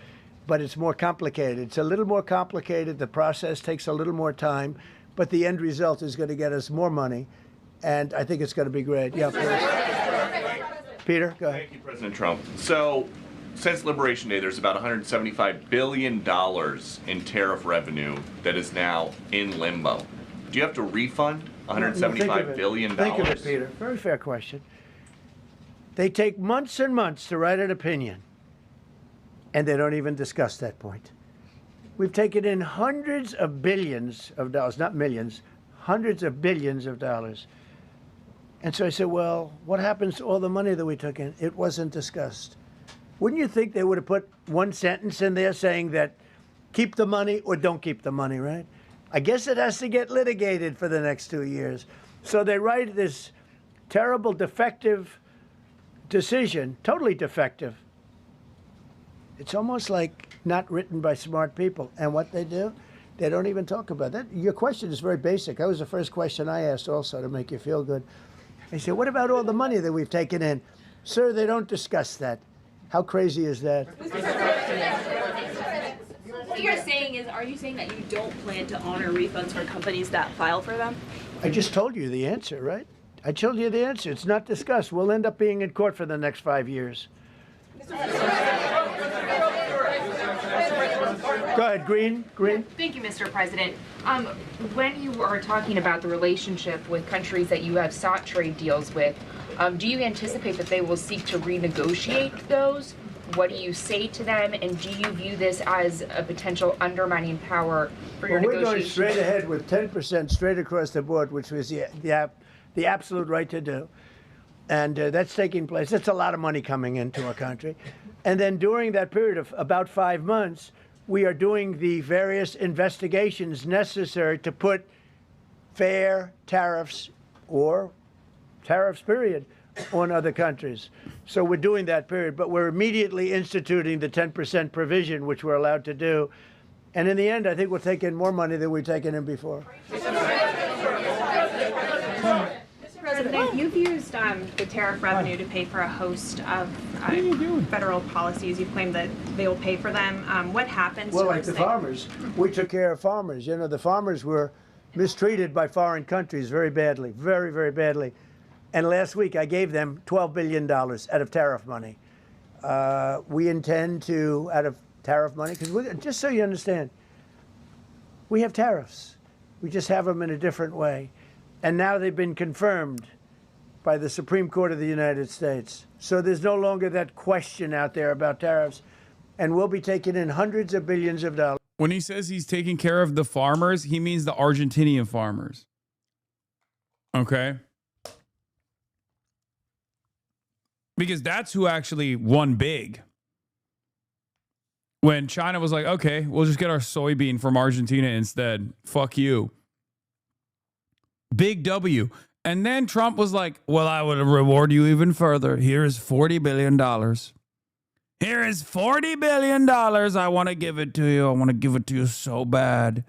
But it's more complicated. It's a little more complicated. The process takes a little more time. But the end result is going to get us more money. And I think it's going to be great. Yeah, please. Peter, go ahead. Thank you, President Trump. So, since Liberation Day, there's about $175 billion in tariff revenue that is now in limbo. Do you have to refund $175 billion? Think of it, Peter. Very fair question. They take months and months to write an opinion, and they don't even discuss that point. We've taken in hundreds of billions of dollars, not millions, hundreds of billions of dollars. And so I said, well, what happens to all the money that we took in? It wasn't discussed. Wouldn't you think they would have put one sentence in there saying that keep the money or don't keep the money, right? I guess it has to get litigated for the next 2 years. So they write this terrible, defective decision, totally defective. It's almost like not written by smart people. And what they do, they don't even talk about that. Your question is very basic. That was the first question I asked also to make you feel good. I said, what about all the money that we've taken in? Sir, they don't discuss that. How crazy is that? What you're saying is, are you saying that you don't plan to honor refunds for companies that file for them? I just told you the answer, right? I told you the answer. It's not discussed. We'll end up being in court for the next 5 years. Go ahead, Green. Thank you, Mr. President. When you are talking about the relationship with countries that you have sought trade deals with, do you anticipate that they will seek to renegotiate those? What do you say to them? And do you view this as a potential undermining power for your negotiations? We're going straight ahead with 10% straight across the board, which was the absolute right to do. And that's taking place. That's a lot of money coming into our country. And then during that period of about 5 months, we are doing the various investigations necessary to put fair tariffs or tariffs, period, on other countries. So we're doing that, period. But we're immediately instituting the 10% provision, which we're allowed to do. And in the end, I think we'll take in more money than we've taken in before. President, you've used the tariff revenue to pay for a host of federal policies. You claim that they will pay for them. What happens Well, to like those the things? farmers. We took care of farmers. You know, the farmers were mistreated by foreign countries very badly, very, very badly. And last week I gave them $12 billion out of tariff money. We intend to, out of tariff money, because just so you understand, we have tariffs. We just have them in a different way. And now they've been confirmed by the Supreme Court of the United States. So there's no longer that question out there about tariffs. And we'll be taking in hundreds of billions of dollars. When he says he's taking care of the farmers, he means the Argentinian farmers. Okay? Because that's who actually won big. When China was like, okay, we'll just get our soybean from Argentina instead. Fuck you. Big W. And then Trump was like, well, I would reward you even further. Here is $40 billion. Here is $40 billion. I want to give it to you. I want to give it to you so bad.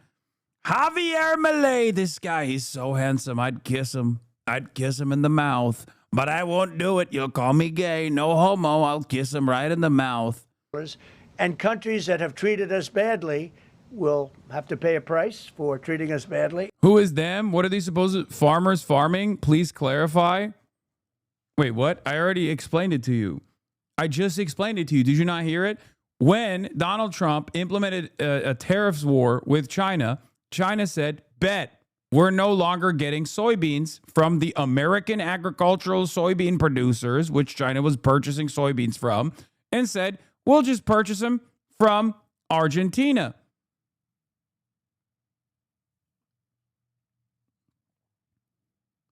Javier Milei, this guy, he's so handsome. I'd kiss him. I'd kiss him in the mouth. But I won't do it. You'll call me gay. No homo. I'll kiss him right in the mouth. And countries that have treated us badly will have to pay a price for treating us badly. Who is them? What are these supposed farmers farming? Please clarify. Wait, what? I already explained it to you. I just explained it to you. Did you not hear it? When Donald Trump implemented a tariffs war with China, China said, bet we're no longer getting soybeans from the American agricultural soybean producers, which China was purchasing soybeans from, and said, we'll just purchase them from Argentina.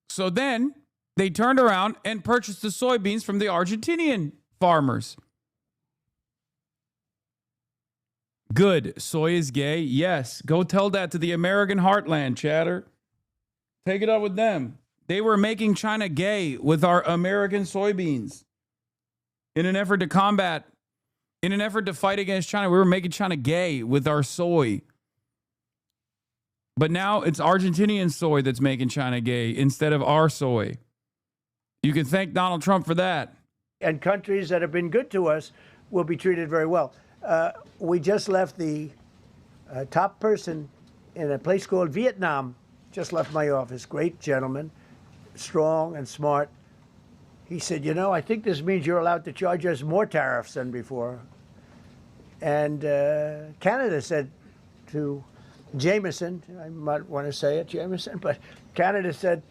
So then they turned around and purchased the soybeans from the Argentinian farmers. Good. Soy is gay? Yes. Go tell that to the American heartland, chatter. Take it up with them. They were making China gay with our American soybeans. In an effort to fight against China, we were making China gay with our soy. But now it's Argentinian soy that's making China gay instead of our soy. You can thank Donald Trump for that. And countries that have been good to us will be treated very well. We just left the top person in a place called Vietnam, just left my office. Great gentleman, strong and smart. He said, you know, I think this means you're allowed to charge us more tariffs than before. And Canada said to Jameson, I might want to say it, Jameson, but Canada said,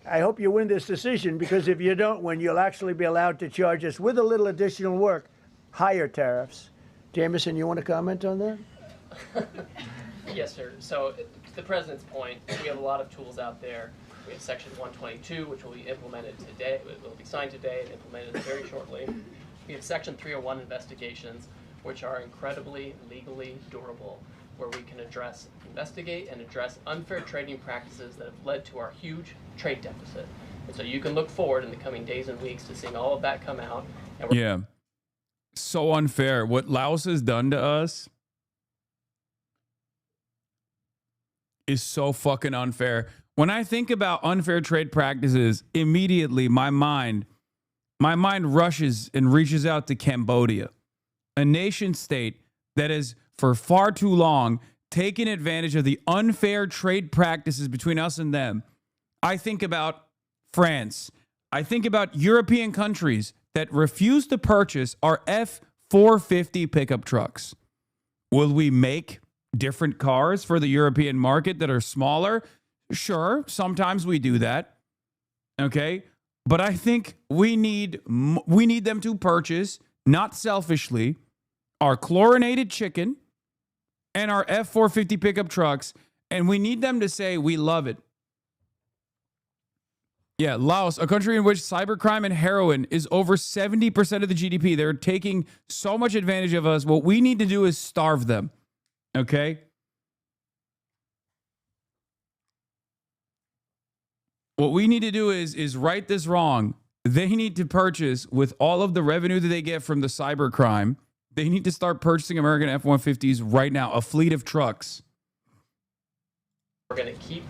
I hope you win this decision, because if you don't win, you'll actually be allowed to charge us, with a little additional work, higher tariffs. Jameson, you want to comment on that? Yes, sir. So to the president's point, we have a lot of tools out there. We have Section 122, which will be implemented today. It will be signed today and implemented very shortly. We have Section 301 investigations, which are incredibly legally durable, where we can investigate and address unfair trading practices that have led to our huge trade deficit. And so you can look forward in the coming days and weeks to seeing all of that come out. And yeah. So unfair. What Laos has done to us is so fucking unfair. When I think about unfair trade practices, immediately my mind rushes and reaches out to Cambodia, a nation state that has for far too long taken advantage of the unfair trade practices between us and them. I think about France. I think about European countries that refuse to purchase our F-450 pickup trucks. Will we make different cars for the European market that are smaller? Sure, sometimes we do that. Okay? But I think we need them to purchase, not selfishly, our chlorinated chicken and our F-450 pickup trucks, and we need them to say we love it. Yeah, Laos, a country in which cybercrime and heroin is over 70% of the GDP. They're taking so much advantage of us. What we need to do is starve them. Okay? What we need to do is right this wrong. They need to purchase, with all of the revenue that they get from the cybercrime, they need to start purchasing American F-150s right now, a fleet of trucks. We're going to keep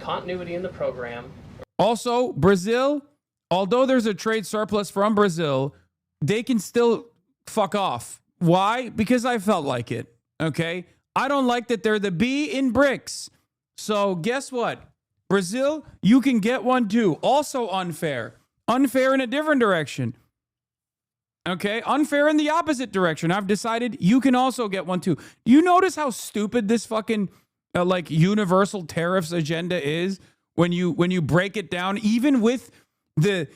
continuity in the program. Also, Brazil, although there's a trade surplus from Brazil, they can still fuck off. Why? Because I felt like it, okay? I don't like that they're the B in BRICS. So guess what? Brazil, you can get one too. Also unfair. Unfair in a different direction. Okay? Unfair in the opposite direction. I've decided you can also get one too. Do you notice how stupid this fucking like universal tariffs agenda is when you break it down, even with the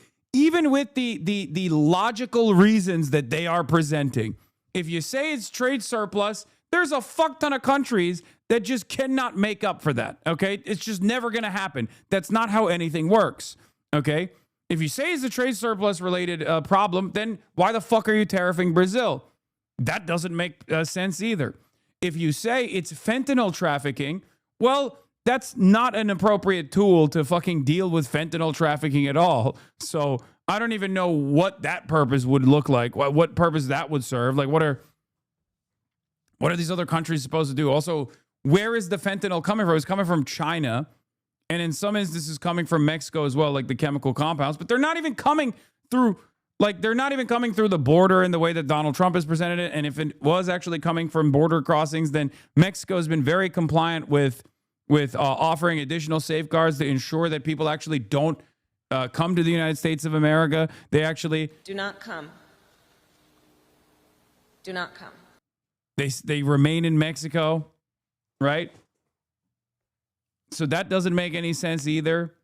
logical reasons that they are presenting? If you say it's trade surplus, there's a fuck ton of countries that just cannot make up for that, okay? It's just never going to happen. That's not how anything works, okay? If you say it's a trade surplus related problem, then why the fuck are you tariffing Brazil? That doesn't make sense either. If you say it's fentanyl trafficking, well, that's not an appropriate tool to fucking deal with fentanyl trafficking at all. So I don't even know what that purpose would look like, what purpose that would serve. Like, what are these other countries supposed to do? Also, where is the fentanyl coming from? It's coming from China, and in some instances coming from Mexico as well, like the chemical compounds, but they're not even coming through, the border in the way that Donald Trump has presented it. And if it was actually coming from border crossings, then Mexico has been very compliant with offering additional safeguards to ensure that people actually don't come to the United States of America. They actually do not come. Do not come. They remain in Mexico, right? So that doesn't make any sense either.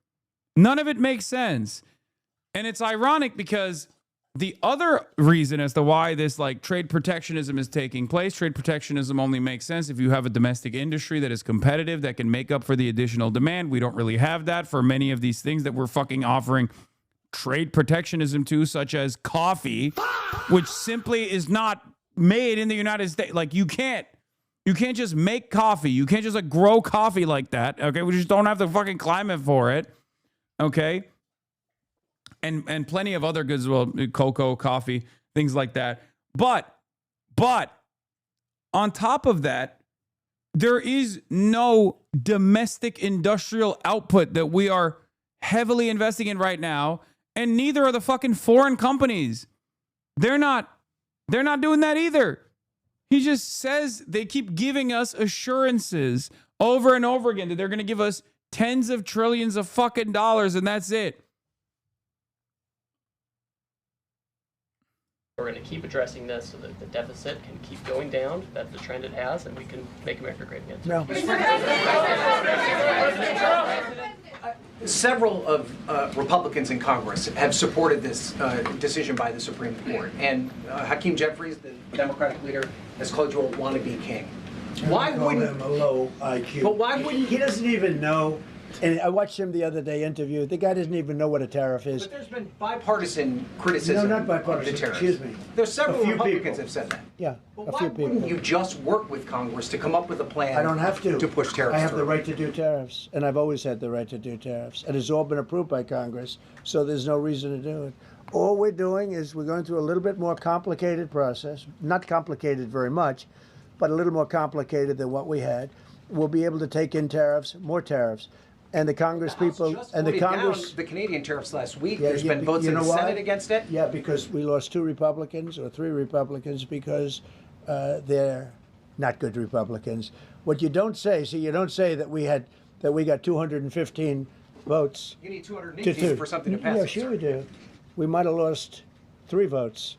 None of it makes sense. And it's ironic because the other reason as to why this like trade protectionism is taking place, trade protectionism only makes sense if you have a domestic industry that is competitive, that can make up for the additional demand. We don't really have that for many of these things that we're fucking offering trade protectionism to, such as coffee, which simply is not made in the United States. Like you can't just make coffee. You can't just like grow coffee like that. Okay. We just don't have the fucking climate for it. Okay. And plenty of other goods as well, cocoa, coffee, things like that. But on top of that, there is no domestic industrial output that we are heavily investing in right now. And neither are the fucking foreign companies. They're not doing that either. He just says they keep giving us assurances over and over again that they're going to give us tens of trillions of fucking dollars, and that's it. We're going to keep addressing this so that the deficit can keep going down. That's the trend it has, and we can make America great again. No. Several of Republicans in Congress have supported this decision by the Supreme Court, and Hakeem Jeffries, the Democratic leader, has called you a wannabe king. Why wouldn't him a low IQ? But why wouldn't he doesn't even know? And I watched him the other day interview. The guy doesn't even know what a tariff is. But there's been bipartisan criticism. No, not bipartisan. Of the tariff. Excuse me. There's several Republicans people have said that. Yeah, But a why few people. wouldn't you just work with Congress to come up with a plan? I don't have to. To push tariffs. I have through? the right to do tariffs, and I've always had the right to do tariffs, and it's all been approved by Congress. So there's no reason to do it. All we're doing is we're going through a little bit more complicated process. Not complicated very much, but a little more complicated than what we had. We'll be able to take in tariffs, more tariffs. And the Congress people and the Congress, down the Canadian tariffs last week. Yeah, There's been votes in the Senate against it. Yeah, because we lost 2 Republicans or 3 Republicans because they're not good Republicans. What you don't say, you don't say that we got 215 votes. You need 218 for something to pass. Yeah, sure we do. We might have lost 3 votes,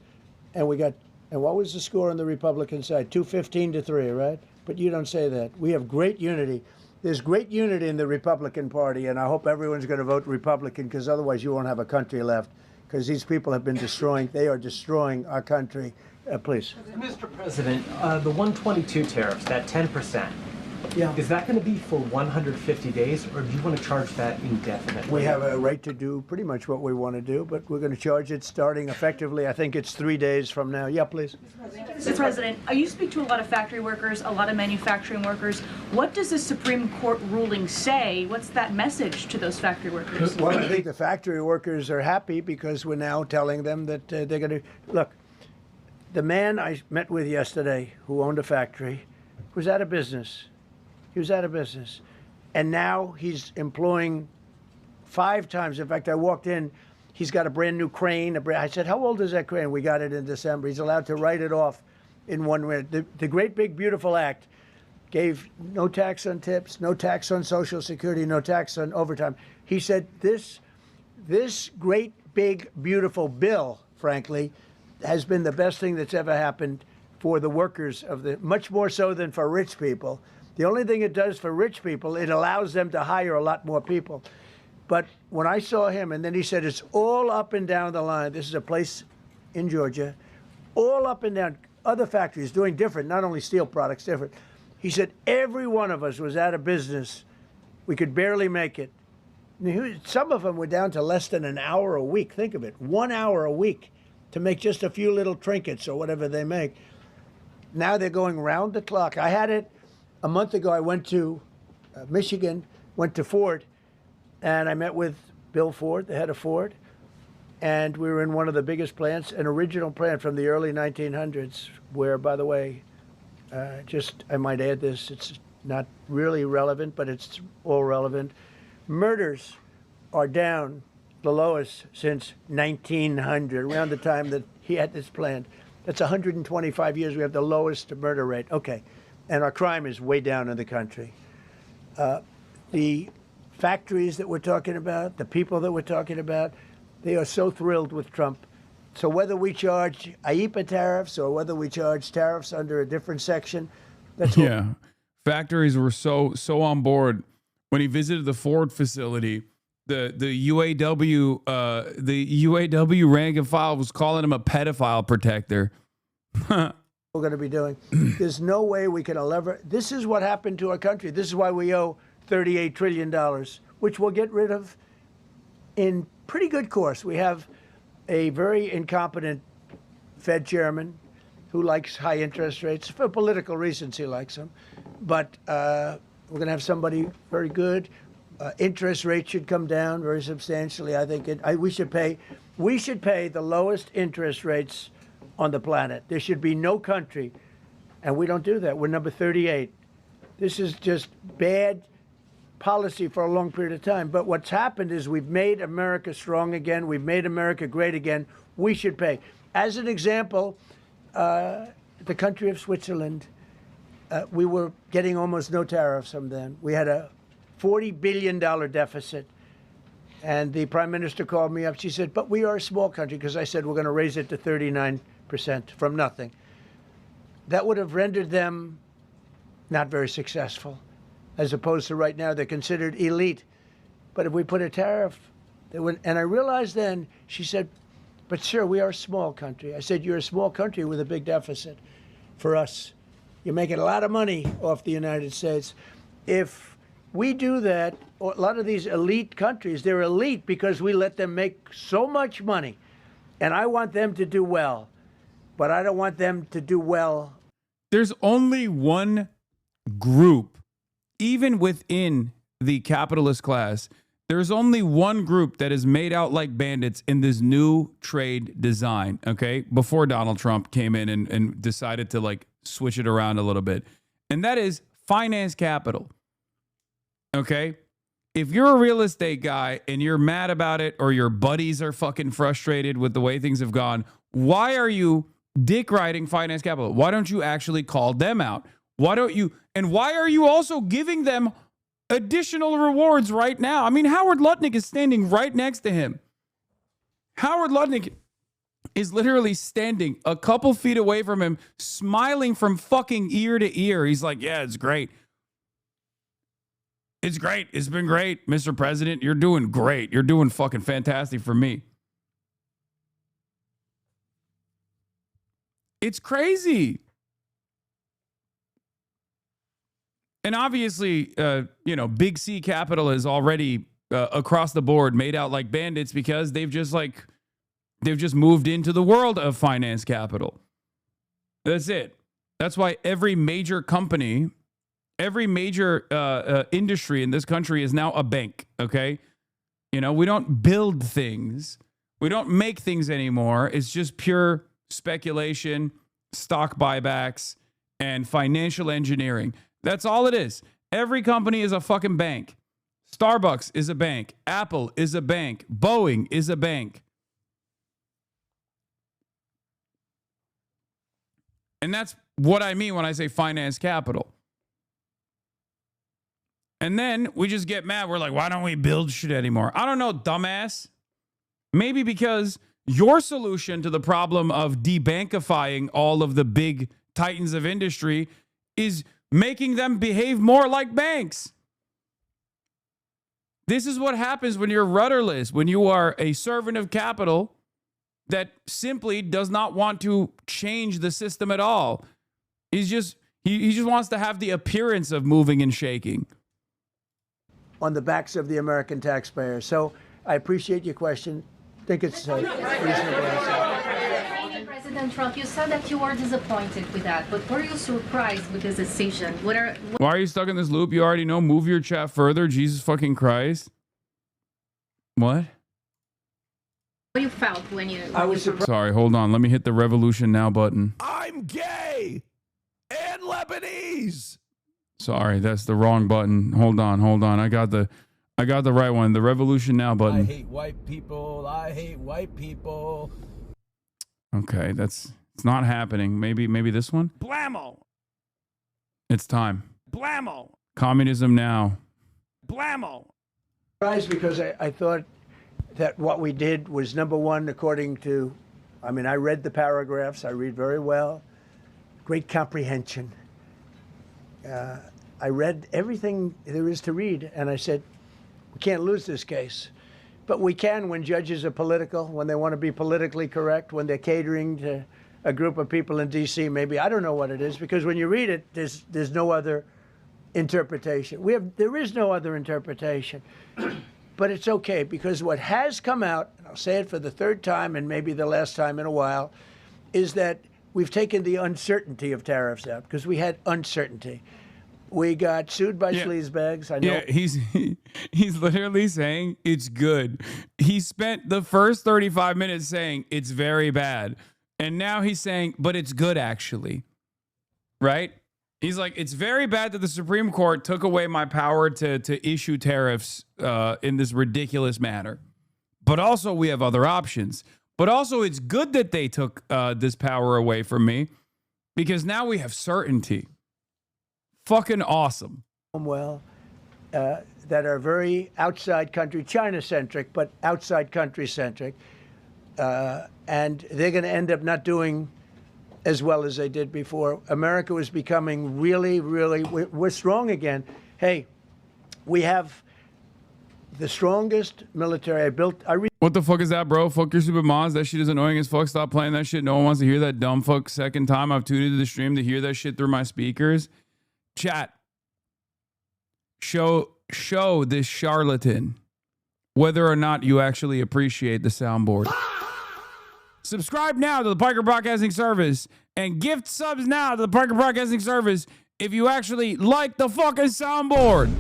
and we got. And what was the score on the Republican side? 215 to 3, right? But you don't say that. We have great unity. There's great unity in the Republican Party, and I hope everyone's going to vote Republican, because otherwise you won't have a country left, because these people have been they are destroying our country. Please. Mr. President, the 122 tariffs, that 10%, Yeah. Is that going to be for 150 days, or do you want to charge that indefinitely? We have a right to do pretty much what we want to do, but we're going to charge it starting effectively. I think it's 3 days from now. Yeah, please. Mr. President, you speak to a lot of factory workers, a lot of manufacturing workers. What does the Supreme Court ruling say? What's that message to those factory workers? Well, I think the factory workers are happy because we're now telling them that they're going to look. The man I met with yesterday who owned a factory was out of business. He was out of business. And now he's employing 5 times. In fact, I walked in, he's got a brand new crane. I said, how old is that crane? We got it in December. He's allowed to write it off in 1 minute. The Great Big Beautiful Act gave no tax on tips, no tax on Social Security, no tax on overtime. He said this great big beautiful bill, frankly, has been the best thing that's ever happened for the workers of the, much more so than for rich people. The only thing it does for rich people, it allows them to hire a lot more people. But when I saw him, and then he said, it's all up and down the line. This is a place in Georgia, all up and down, other factories doing different, not only steel products, different. He said, every one of us was out of business. We could barely make it. Some of them were down to less than an hour a week. Think of it, 1 hour a week to make just a few little trinkets or whatever they make. Now they're going round the clock. I had it a month ago. I went to Michigan, went to Ford, and I met with Bill Ford, the head of Ford, and we were in one of the biggest plants, an original plant from the early 1900s, where, by the way, I might add this, it's not really relevant, but it's all relevant. Murders are down the lowest since 1900, around the time that he had this plant. That's 125 years. We have the lowest murder rate. Okay. And our crime is way down in the country. The factories that we're talking about, the people that we're talking about, they are so thrilled with Trump. So whether we charge IEEPA tariffs or whether we charge tariffs under a different section, that's yeah. Factories were so on board when he visited the Ford facility. The UAW rank and file was calling him a pedophile protector. We're going to be doing. There's no way we can ever. This is what happened to our country. This is why we owe $38 trillion, which we'll get rid of in pretty good course. We have a very incompetent Fed chairman who likes high interest rates. For political reasons, he likes them. But we're going to have somebody very good. Interest rates should come down very substantially. I think we should pay the lowest interest rates on the planet. There should be no country, and we don't do that. We're number 38. This is just bad policy for a long period of time. But what's happened is we've made America strong again. We've made America great again. We should pay. As an example, the country of Switzerland, we were getting almost no tariffs from them. We had a $40 billion deficit. And the prime minister called me up. She said, but we are a small country, because I said we're going to raise it to 39% from nothing. That would have rendered them not very successful, as opposed to right now they're considered elite. But if we put a tariff, they would, and I realized then, she said, but sir, we are a small country. I said, you're a small country with a big deficit. For us, you're making a lot of money off the United States. If we do that, a lot of these elite countries, they're elite because we let them make so much money. And I want them to do well, but I don't want them to do well. There's only one group, even within the capitalist class, there's only one group that is made out like bandits in this new trade design, okay? Before Donald Trump came in and decided to like switch it around a little bit. And that is finance capital. Okay, if you're a real estate guy and you're mad about it, or your buddies are fucking frustrated with the way things have gone, why are you dick riding finance capital? Why don't you actually call them out? Why don't you? And why are you also giving them additional rewards right now? I mean, Howard Lutnick is standing right next to him. Howard Lutnick is literally standing a couple feet away from him, smiling from fucking ear to ear. He's like, yeah, it's great. It's great. It's been great, Mr. President. You're doing great. You're doing fucking fantastic for me. It's crazy. And obviously, you know, Big C Capital is already across the board made out like bandits because they've just moved into the world of finance capital. That's it. That's why every major company, every major industry in this country is now a bank. Okay. You know, we don't build things. We don't make things anymore. It's just pure speculation, stock buybacks, and financial engineering. That's all it is. Every company is a fucking bank. Starbucks is a bank. Apple is a bank. Boeing is a bank. And that's what I mean when I say finance capital. And then we just get mad. We're like, why don't we build shit anymore? I don't know, dumbass. Maybe because your solution to the problem of debankifying all of the big titans of industry is making them behave more like banks. This is what happens when you're rudderless, when you are a servant of capital that simply does not want to change the system at all. He just wants to have the appearance of moving and shaking on the backs of the American taxpayer. So I appreciate your question. I think it's a reasonable answer. President Trump, you said that you were disappointed with that, but were you surprised with this decision? Why are you stuck in this loop? You already know. Move your chat further. Jesus fucking Christ. What? What you felt when you... I was surprised. Sorry, hold on. Let me hit the Revolution Now button. I'm gay and Lebanese. Sorry, that's the wrong button. Hold on. I got the right one. The Revolution Now button. I hate white people. I hate white people. Okay, it's not happening. Maybe this one? Blammo. It's time. Blammo. Communism Now. Blammo. Surprised because I thought that what we did was, number one, according to, I mean, I read the paragraphs. I read very well. Great comprehension. I read everything there is to read, and I said, we can't lose this case. But we can when judges are political, when they want to be politically correct, when they're catering to a group of people in D.C. Maybe, I don't know what it is, because when you read it, there's no other interpretation. There is no other interpretation. But it's okay, because what has come out, and I'll say it for the third time and maybe the last time in a while, is that we've taken the uncertainty of tariffs out, because we had uncertainty. We got sued by sleazebags. I know. Yeah, he's literally saying it's good. He spent the first 35 minutes saying it's very bad. And now he's saying, but it's good actually. Right? He's like, it's very bad that the Supreme Court took away my power to issue tariffs in this ridiculous manner. But also we have other options. But also it's good that they took this power away from me, because now we have certainty. Fucking awesome. Well, that are very outside country, China-centric, but outside country-centric. And they're going to end up not doing as well as they did before. America was becoming really, we're strong again. Hey, we have the strongest military. What the fuck is that, bro? Fuck your stupid mods. That shit is annoying as fuck. Stop playing that shit. No one wants to hear that dumb fuck second time I've tuned into the stream to hear that shit through my speakers. Chat. Show this charlatan whether or not you actually appreciate the soundboard. Subscribe now to the Parker Broadcasting Service and gift subs now to the Parker Broadcasting Service if you actually like the fucking soundboard.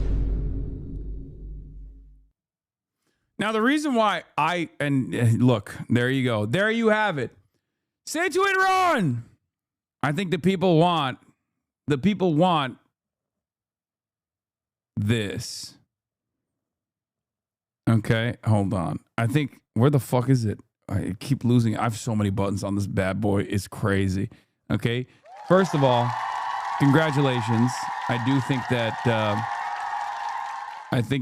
Now, the reason why look, there you go. There you have it. Say to it, Ron. I think the people want this. Okay, hold on. I think, where the fuck is it? I keep losing. I have so many buttons on this bad boy. It's crazy. Okay. First of all, congratulations. I do think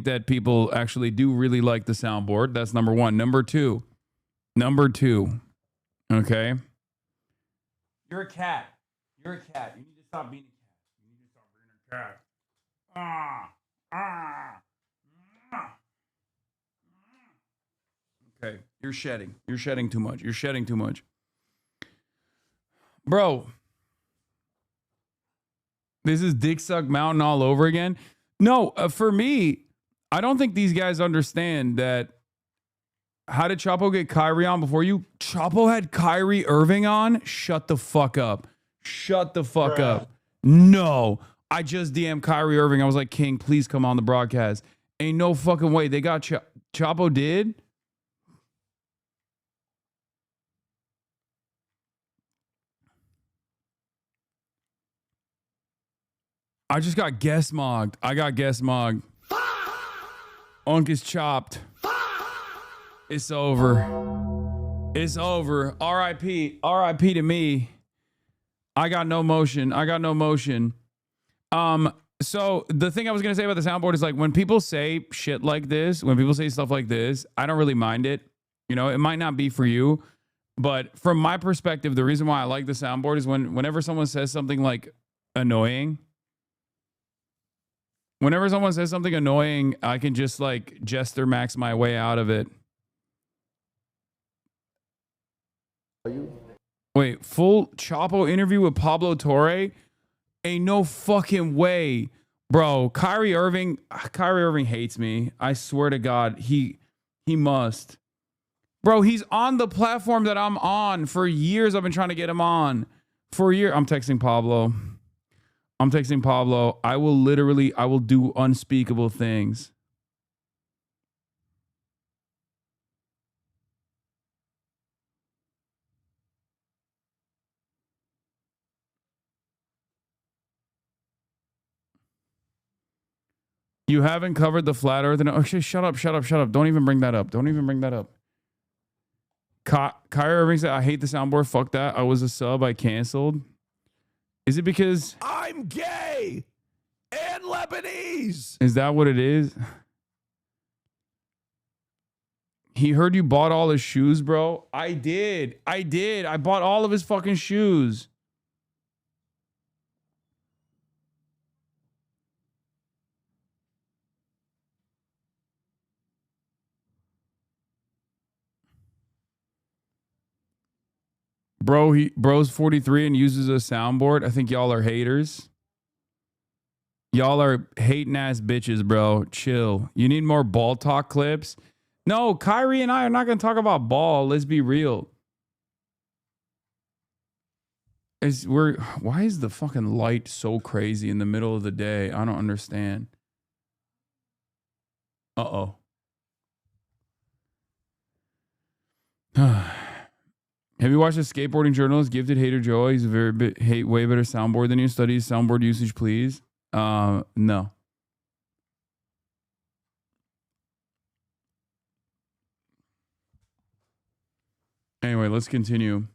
that people actually do really like the soundboard. That's number one. Number two. Okay. You're a cat. You need to stop being a cat. Okay, you're shedding too much. Bro, This is Dick Suck Mountain all over again. No, for me, I don't think these guys understand that. How did Chapo get Kyrie on before you? Chapo had Kyrie Irving on? Shut the fuck up. Shut the fuck up. No. I just DM'd Kyrie Irving. I was like, King, please come on the broadcast. Ain't no fucking way. They got Chapo did? I just got guest mogged. I got guest mogged. Unk is chopped. It's over. It's over. R.I.P. R.I.P. to me. I got no motion. I got no motion. So the thing I was gonna say about the soundboard is like when people say shit like this, when people say stuff like this, I don't really mind it. You know, it might not be for you, but from my perspective, the reason why I like the soundboard is whenever someone says something like annoying. Whenever someone says something annoying, I can just like Jester Max my way out of it. Wait, full Chapo interview with Pablo Torre? Ain't no fucking way. Bro, Kyrie Irving hates me. I swear to God, he must. Bro, he's on the platform that I'm on. For years, I've been trying to get him on. For a year, I'm texting Pablo. I will do unspeakable things. You haven't covered the flat earth. Actually, shut up. Don't even bring that up. Kyrie Irving said, I hate the soundboard. Fuck that. I was a sub. I canceled. Is it because I'm gay and Lebanese? Is that what it is? He heard you bought all his shoes, bro. I did. I bought all of his fucking shoes. Bro's 43 and uses a soundboard. I think y'all are haters. Y'all are hating ass bitches, bro. Chill. You need more ball talk clips. No, Kyrie and I are not going to talk about ball. Let's be real. Why is the fucking light so crazy in the middle of the day? I don't understand. Uh-oh. Have you watched the skateboarding journalist Gifted Hater Joe? He's a way better soundboard than you. Studies soundboard usage, please. No. Anyway, let's continue.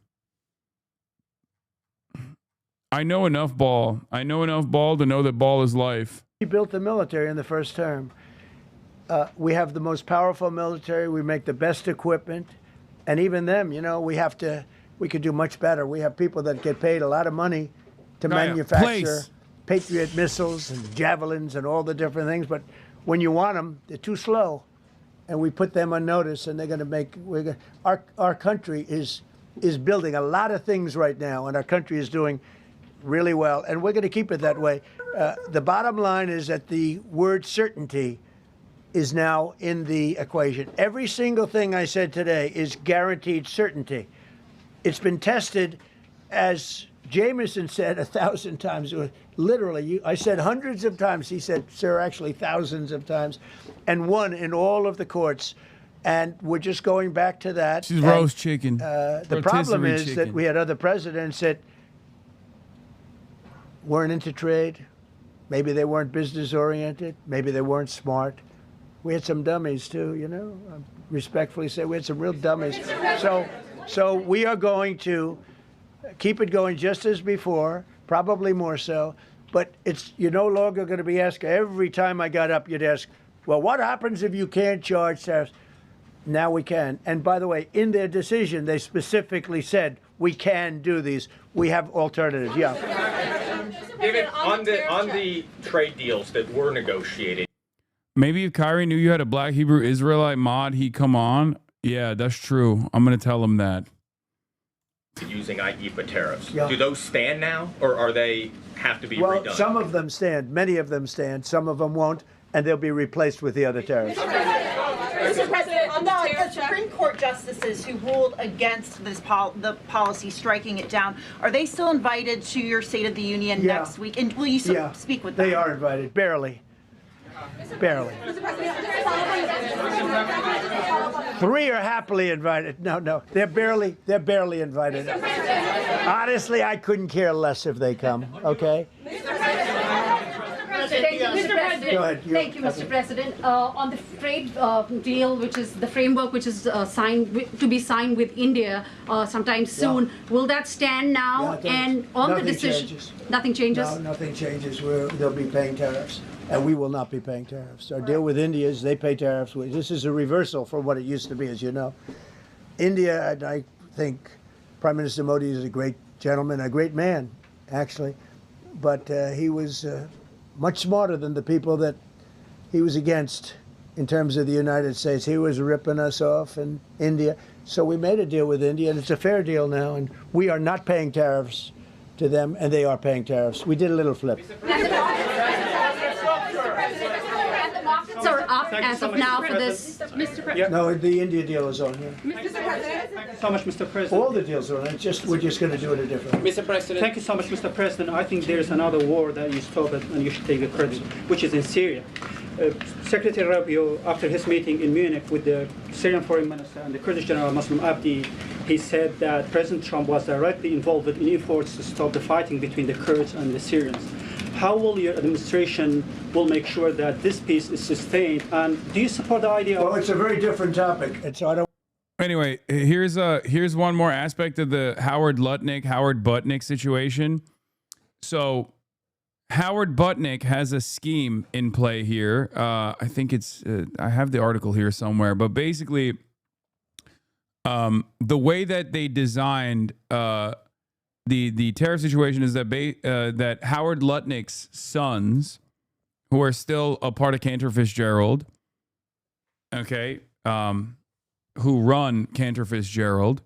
I know enough ball to know that ball is life. He built the military in the first term. We have the most powerful military. We make the best equipment. And even them, you know, we could do much better. We have people that get paid a lot of money to manufacture Patriot missiles and javelins and all the different things. But when you want them, they're too slow. And we put them on notice, and they're going to make. Our country is building a lot of things right now, and our country is doing really well. And we're going to keep it that way. The bottom line is that the word certainty is now in the equation. Every single thing I said today is guaranteed certainty. It's been tested, as Jameson said 1,000 times. Literally, I said hundreds of times. He said, sir, actually thousands of times, and won in all of the courts. And we're just going back to that. She's roast chicken. The problem is that we had other presidents that weren't into trade. Maybe they weren't business oriented. Maybe they weren't smart. We had some dummies too, you know. I respectfully say we had some real dummies. So we are going to keep it going just as before, probably more so. But you're no longer going to be asked. Every time I got up, you'd ask, well, what happens if you can't charge tariffs? Now we can. And by the way, in their decision, they specifically said we can do these. We have alternatives. Yeah. David, on the trade deals that were negotiated. Maybe if Kyrie knew you had a Black Hebrew Israelite mod, he'd come on. Yeah, that's true. I'm going to tell him that. Using IEEPA tariffs. Yeah. Do those stand now, or are they have to be Well, redone? some of them stand. Many of them stand. Some of them won't, and they'll be replaced with the other tariffs. Mr. President, on the Supreme Court justices who ruled against this the policy, striking it down, are they still invited to your State of the Union next week? And will you speak with them? They are invited, barely. Barely. 3 are happily invited. No, they're barely invited. Honestly, I couldn't care less if they come. Okay. Thank you, Mr. President. Go ahead. Thank you, Mr. President. On the trade deal, which is the framework, which is to be signed with India sometime soon, will that stand now? And on the decision, changes. Nothing changes. No, nothing changes. They'll be paying tariffs, and we will not be paying tariffs. Our deal with India is they pay tariffs. This is a reversal from what it used to be, as you know. India, and I think Prime Minister Modi is a great gentleman, a great man, actually, but he was much smarter than the people that he was against in terms of the United States. He was ripping us off in India. So we made a deal with India, and it's a fair deal now, and we are not paying tariffs to them, and they are paying tariffs. We did a little flip. Are up as of now for this, Mr. President. No, the India deal is on here. Mr. President. Thank you so much, Mr. President. All the deals are on. We're just going to do it a different way. Mr. President. Thank you so much, Mr. President. I think there's another war that you stopped and you should take the credit, which is in Syria. Secretary Rubio, after his meeting in Munich with the Syrian Foreign Minister and the Kurdish General HasanAbi, he said that President Trump was directly involved in efforts to stop the fighting between the Kurds and the Syrians. How will your administration will make sure that this peace is sustained? And do you support the idea? Well, it's a very different topic, and so I don't. Anyway, here's one more aspect of the Howard Butnick situation. So Howard Butnick has a scheme in play here. I think it's I have the article here somewhere, but basically, the way that they designed the tariff situation is that that Howard Lutnick's sons, who are still a part of Cantor Fitzgerald, okay, who run Cantor Fitzgerald,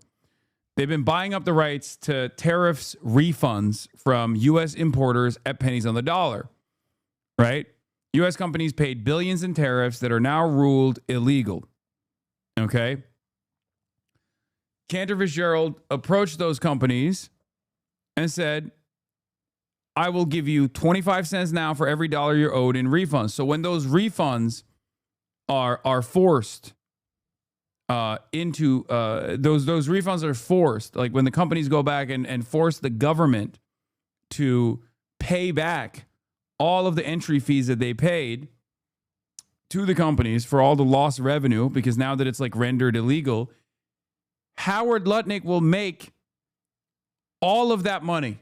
they've been buying up the rights to tariffs refunds from U.S. importers at pennies on the dollar, right? U.S. companies paid billions in tariffs that are now ruled illegal, okay? Cantor Fitzgerald approached those companies and said, I will give you 25 cents now for every dollar you're owed in refunds. So when those refunds are forced into those refunds are forced, like when the companies go back and force the government to pay back all of the entry fees that they paid to the companies for all the lost revenue, because now that it's like rendered illegal, Howard Lutnick will make all of that money.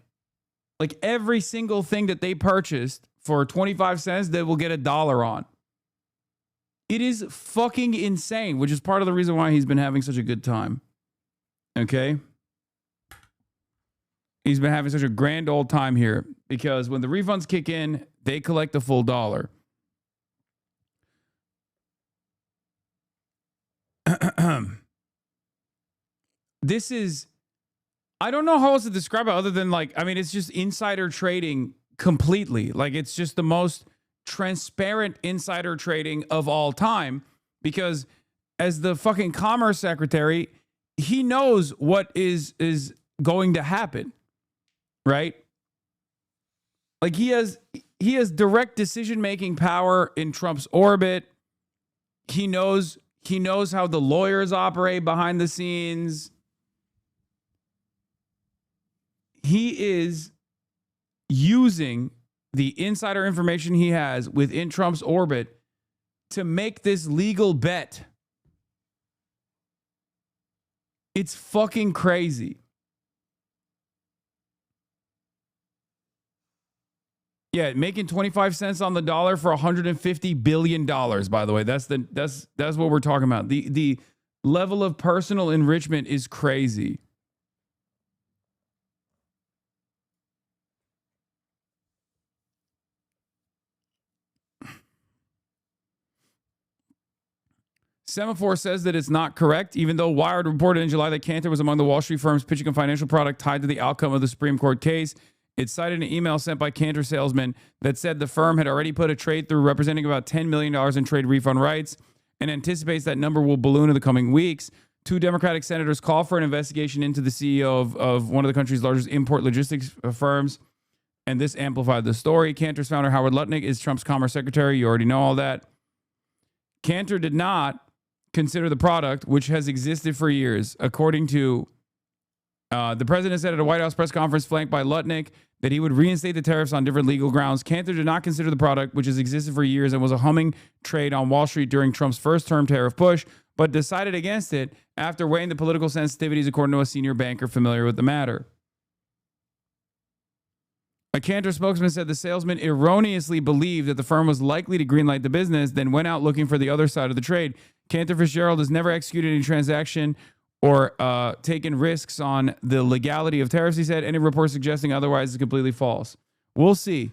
Like every single thing that they purchased for 25 cents, they will get $1 on. It is fucking insane, which is part of the reason why he's been having such a good time. Okay? He's been having such a grand old time here because when the refunds kick in, they collect the full $1. This is, I don't know how else to describe it other than like, I mean, it's just insider trading completely. Like it's just the most transparent insider trading of all time, because as the fucking commerce secretary, he knows what is going to happen, right? Like he has direct decision-making power in Trump's orbit. He knows how the lawyers operate behind the scenes. He is using the insider information he has within Trump's orbit to make this legal bet. It's fucking crazy. Yeah, making 25 cents on the dollar for $150 billion, by the way. That's what we're talking about. The level of personal enrichment is crazy. Semaphore says that it's not correct, even though Wired reported in July that Cantor was among the Wall Street firms pitching a financial product tied to the outcome of the Supreme Court case. It cited an email sent by Cantor salesman that said the firm had already put a trade through representing about $10 million in trade refund rights and anticipates that number will balloon in the coming weeks. 2 Democratic senators call for an investigation into the CEO of one of the country's largest import logistics firms, and this amplified the story. Cantor's founder, Howard Lutnick, is Trump's Commerce Secretary. You already know all that. Cantor did not consider the product, which has existed for years. According to the president said at a White House press conference flanked by Lutnick that he would reinstate the tariffs on different legal grounds. Cantor did not consider the product, which has existed for years and was a humming trade on Wall Street during Trump's first term tariff push, but decided against it after weighing the political sensitivities, according to a senior banker familiar with the matter. A Cantor spokesman said the salesman erroneously believed that the firm was likely to greenlight the business, then went out looking for the other side of the trade. Cantor Fitzgerald has never executed any transaction or taken risks on the legality of tariffs, he said. Any report suggesting otherwise is completely false. We'll see.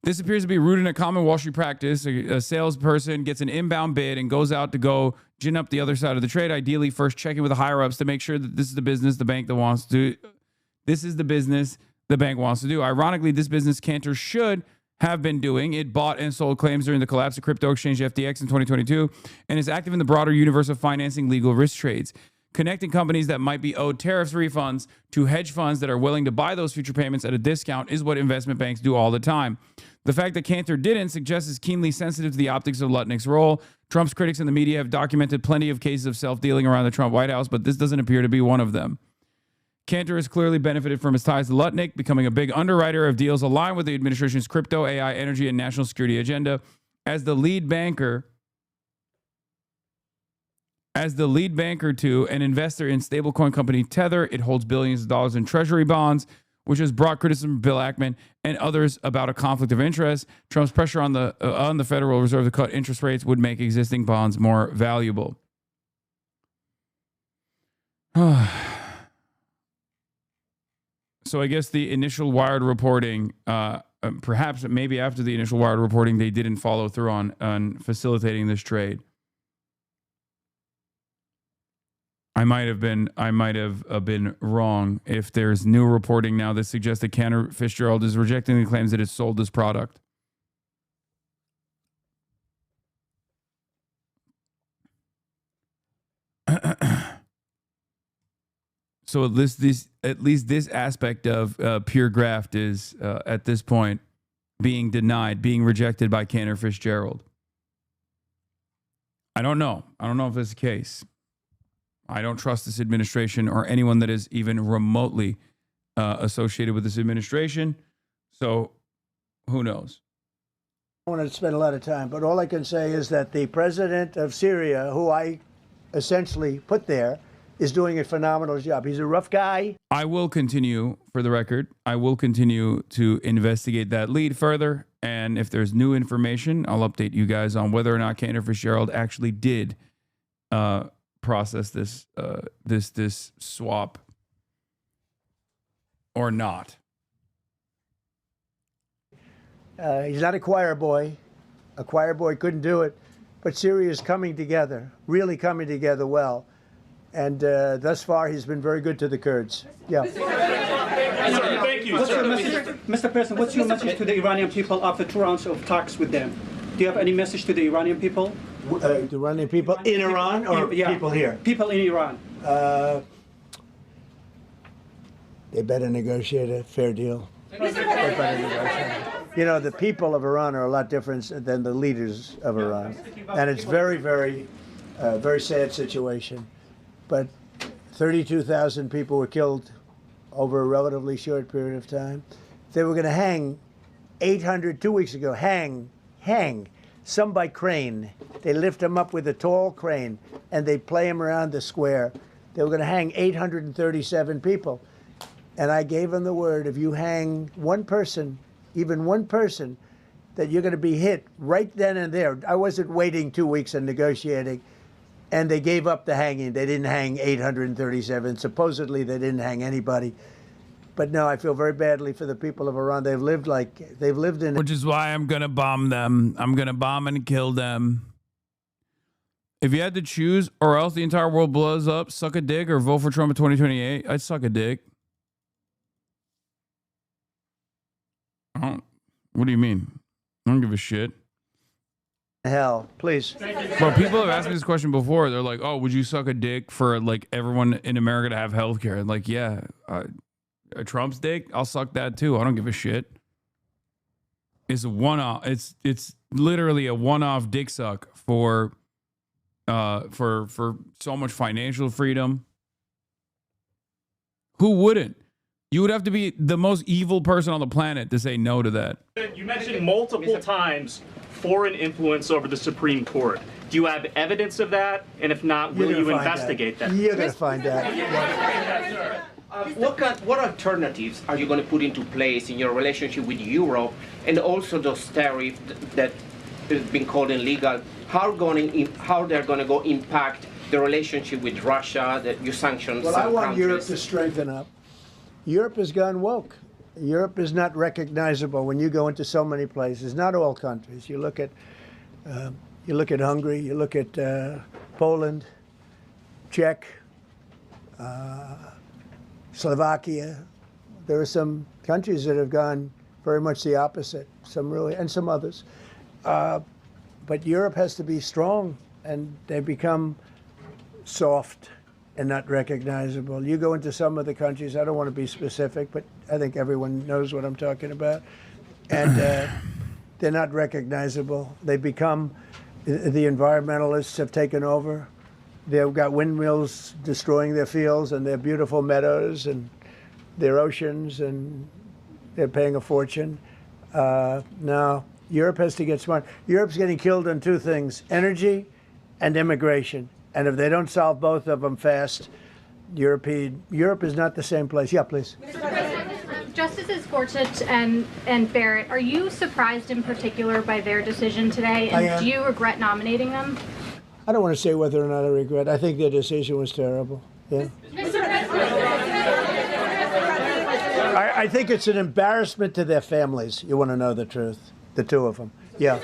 This appears to be rooted in a common Wall Street practice. A salesperson gets an inbound bid and goes out to go gin up the other side of the trade, ideally first checking with the higher-ups to make sure that this is the business the bank that wants to. This is the business the bank wants to do. Ironically, this business Cantor should have been doing. It bought and sold claims during the collapse of crypto exchange FTX in 2022 and is active in the broader universe of financing legal risk trades, connecting companies that might be owed tariffs refunds to hedge funds that are willing to buy those future payments at a discount is what investment banks do all the time. The fact that Cantor didn't suggests is keenly sensitive to the optics of Lutnick's role. Trump's critics in the media have documented plenty of cases of self-dealing around the Trump White House, but this doesn't appear to be one of them. Cantor has clearly benefited from his ties to Lutnick, becoming a big underwriter of deals aligned with the administration's crypto, AI, energy, and national security agenda. As the lead banker to an investor in stablecoin company Tether, it holds billions of dollars in treasury bonds, which has brought criticism from Bill Ackman and others about a conflict of interest. Trump's pressure on the Federal Reserve to cut interest rates would make existing bonds more valuable. So I guess the initial Wired reporting, perhaps maybe after the initial Wired reporting, they didn't follow through on facilitating this trade. I might have been wrong if there's new reporting now that suggests that Cantor Fitzgerald is rejecting the claims that it sold this product. So at least this aspect of pure graft is at this point being denied, being rejected by Cantor Fitzgerald. I don't know if that's the case. I don't trust this administration or anyone that is even remotely associated with this administration. So who knows? I don't want to spend a lot of time, but all I can say is that the president of Syria, who I essentially put there, is doing a phenomenal job. He's a rough guy. I will continue, for the record, I will continue to investigate that lead further. And if there's new information, I'll update you guys on whether or not Cantor Fitzgerald actually did process this this swap or not. He's not a choir boy. A choir boy couldn't do it. But Syria is coming together, really coming together well. And thus far, he's been very good to the Kurds. Yeah. Thank you, Mr. President, what's your message to the Iranian people after 2 rounds of talks with them? Do you have any message to the Iranian people? The Iranian people in Iran or people here? People in Iran. They better negotiate a fair deal. You know, the people of Iran are a lot different than the leaders of Iran. And it's very, very sad situation. But 32,000 people were killed over a relatively short period of time. They were going to hang 800, 2 weeks ago, hang, some by crane. They lift them up with a tall crane, and they play them around the square. They were going to hang 837 people. And I gave them the word, if you hang one person, even one person, that you're going to be hit right then and there. I wasn't waiting 2 weeks and negotiating. And they gave up the hanging. They didn't hang 837. Supposedly, they didn't hang anybody. But no, I feel very badly for the people of Iran. They've lived in... Which is why I'm going to bomb them. I'm going to bomb and kill them. If you had to choose or else the entire world blows up, suck a dick or vote for Trump in 2028, I'd suck a dick. What do you mean? I don't give a shit. Hell, please. Bro, people have asked me this question before. They're like, "Oh, would you suck a dick for like everyone in America to have health care?" Like, yeah, a Trump's dick, I'll suck that too. I don't give a shit. It's a one-off. It's literally a one-off dick suck for so much financial freedom. Who wouldn't? You would have to be the most evil person on the planet to say no to that. You mentioned multiple times foreign influence over the Supreme Court. Do you have evidence of that? And if not, will you investigate that? You're going to find out. What alternatives are you going to put into place in your relationship with Europe, and also those tariffs that have been called illegal? How they're going to go impact the relationship with Russia? That you sanction Well, some I want countries? Europe to strengthen up. Europe has gone woke. Europe is not recognizable when you go into so many places. Not all countries. You look at Hungary. You look at Poland, Czech, Slovakia. There are some countries that have gone very much the opposite. Some really, and some others. But Europe has to be strong, and they become soft and not recognizable. You go into some of the countries, I don't want to be specific, but I think everyone knows what I'm talking about. And they're not recognizable. They become, the environmentalists have taken over. They've got windmills destroying their fields and their beautiful meadows and their oceans, and they're paying a fortune. Now, Europe has to get smart. Europe's getting killed on two things, energy and immigration. And if they don't solve both of them fast, Europe is not the same place. Yeah, please. Justices Gorsuch and Barrett, are you surprised in particular by their decision today? And do you regret nominating them? I don't want to say whether or not I regret. I think their decision was terrible. Yeah. I think it's an embarrassment to their families. You want to know the truth? The two of them. Yeah.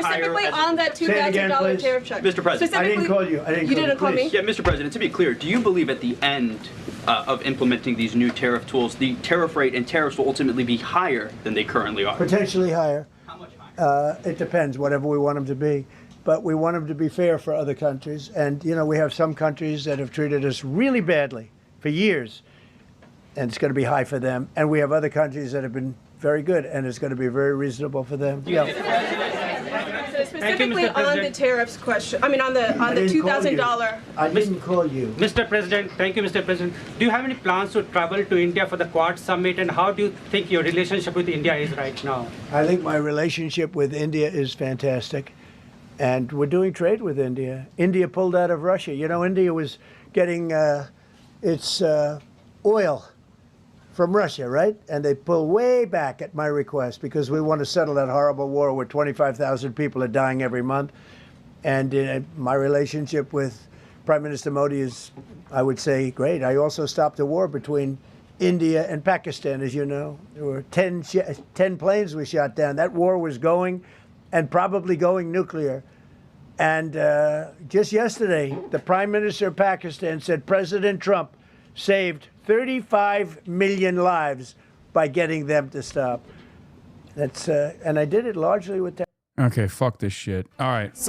Specifically on that $2,000 tariff check. Mr. President, I didn't call you. You didn't call me? Yeah, Mr. President, to be clear, do you believe at the end of implementing these new tariff tools, the tariff rate and tariffs will ultimately be higher than they currently are? Potentially higher. How much higher? It depends, whatever we want them to be. But we want them to be fair for other countries. And, you know, we have some countries that have treated us really badly for years, and it's going to be high for them. And we have other countries that have been very good, and it's going to be very reasonable for them. Yeah. So specifically on the tariffs question, I mean on the $2,000. I didn't call you. Mr. President, thank you, Mr. President. Do you have any plans to travel to India for the Quad Summit, and how do you think your relationship with India is right now? I think my relationship with India is fantastic, and we're doing trade with India. India pulled out of Russia. You know, India was getting its oil from Russia, right? And they pull way back at my request because we want to settle that horrible war where 25,000 people are dying every month. And my relationship with Prime Minister Modi is, I would say, great. I also stopped a war between India and Pakistan, as you know. There were 10 planes we shot down. That war was going, and probably going nuclear. And just yesterday, the Prime Minister of Pakistan said President Trump saved 35 million lives by getting them to stop. That's and I did it largely with that. Okay, fuck this shit. All right.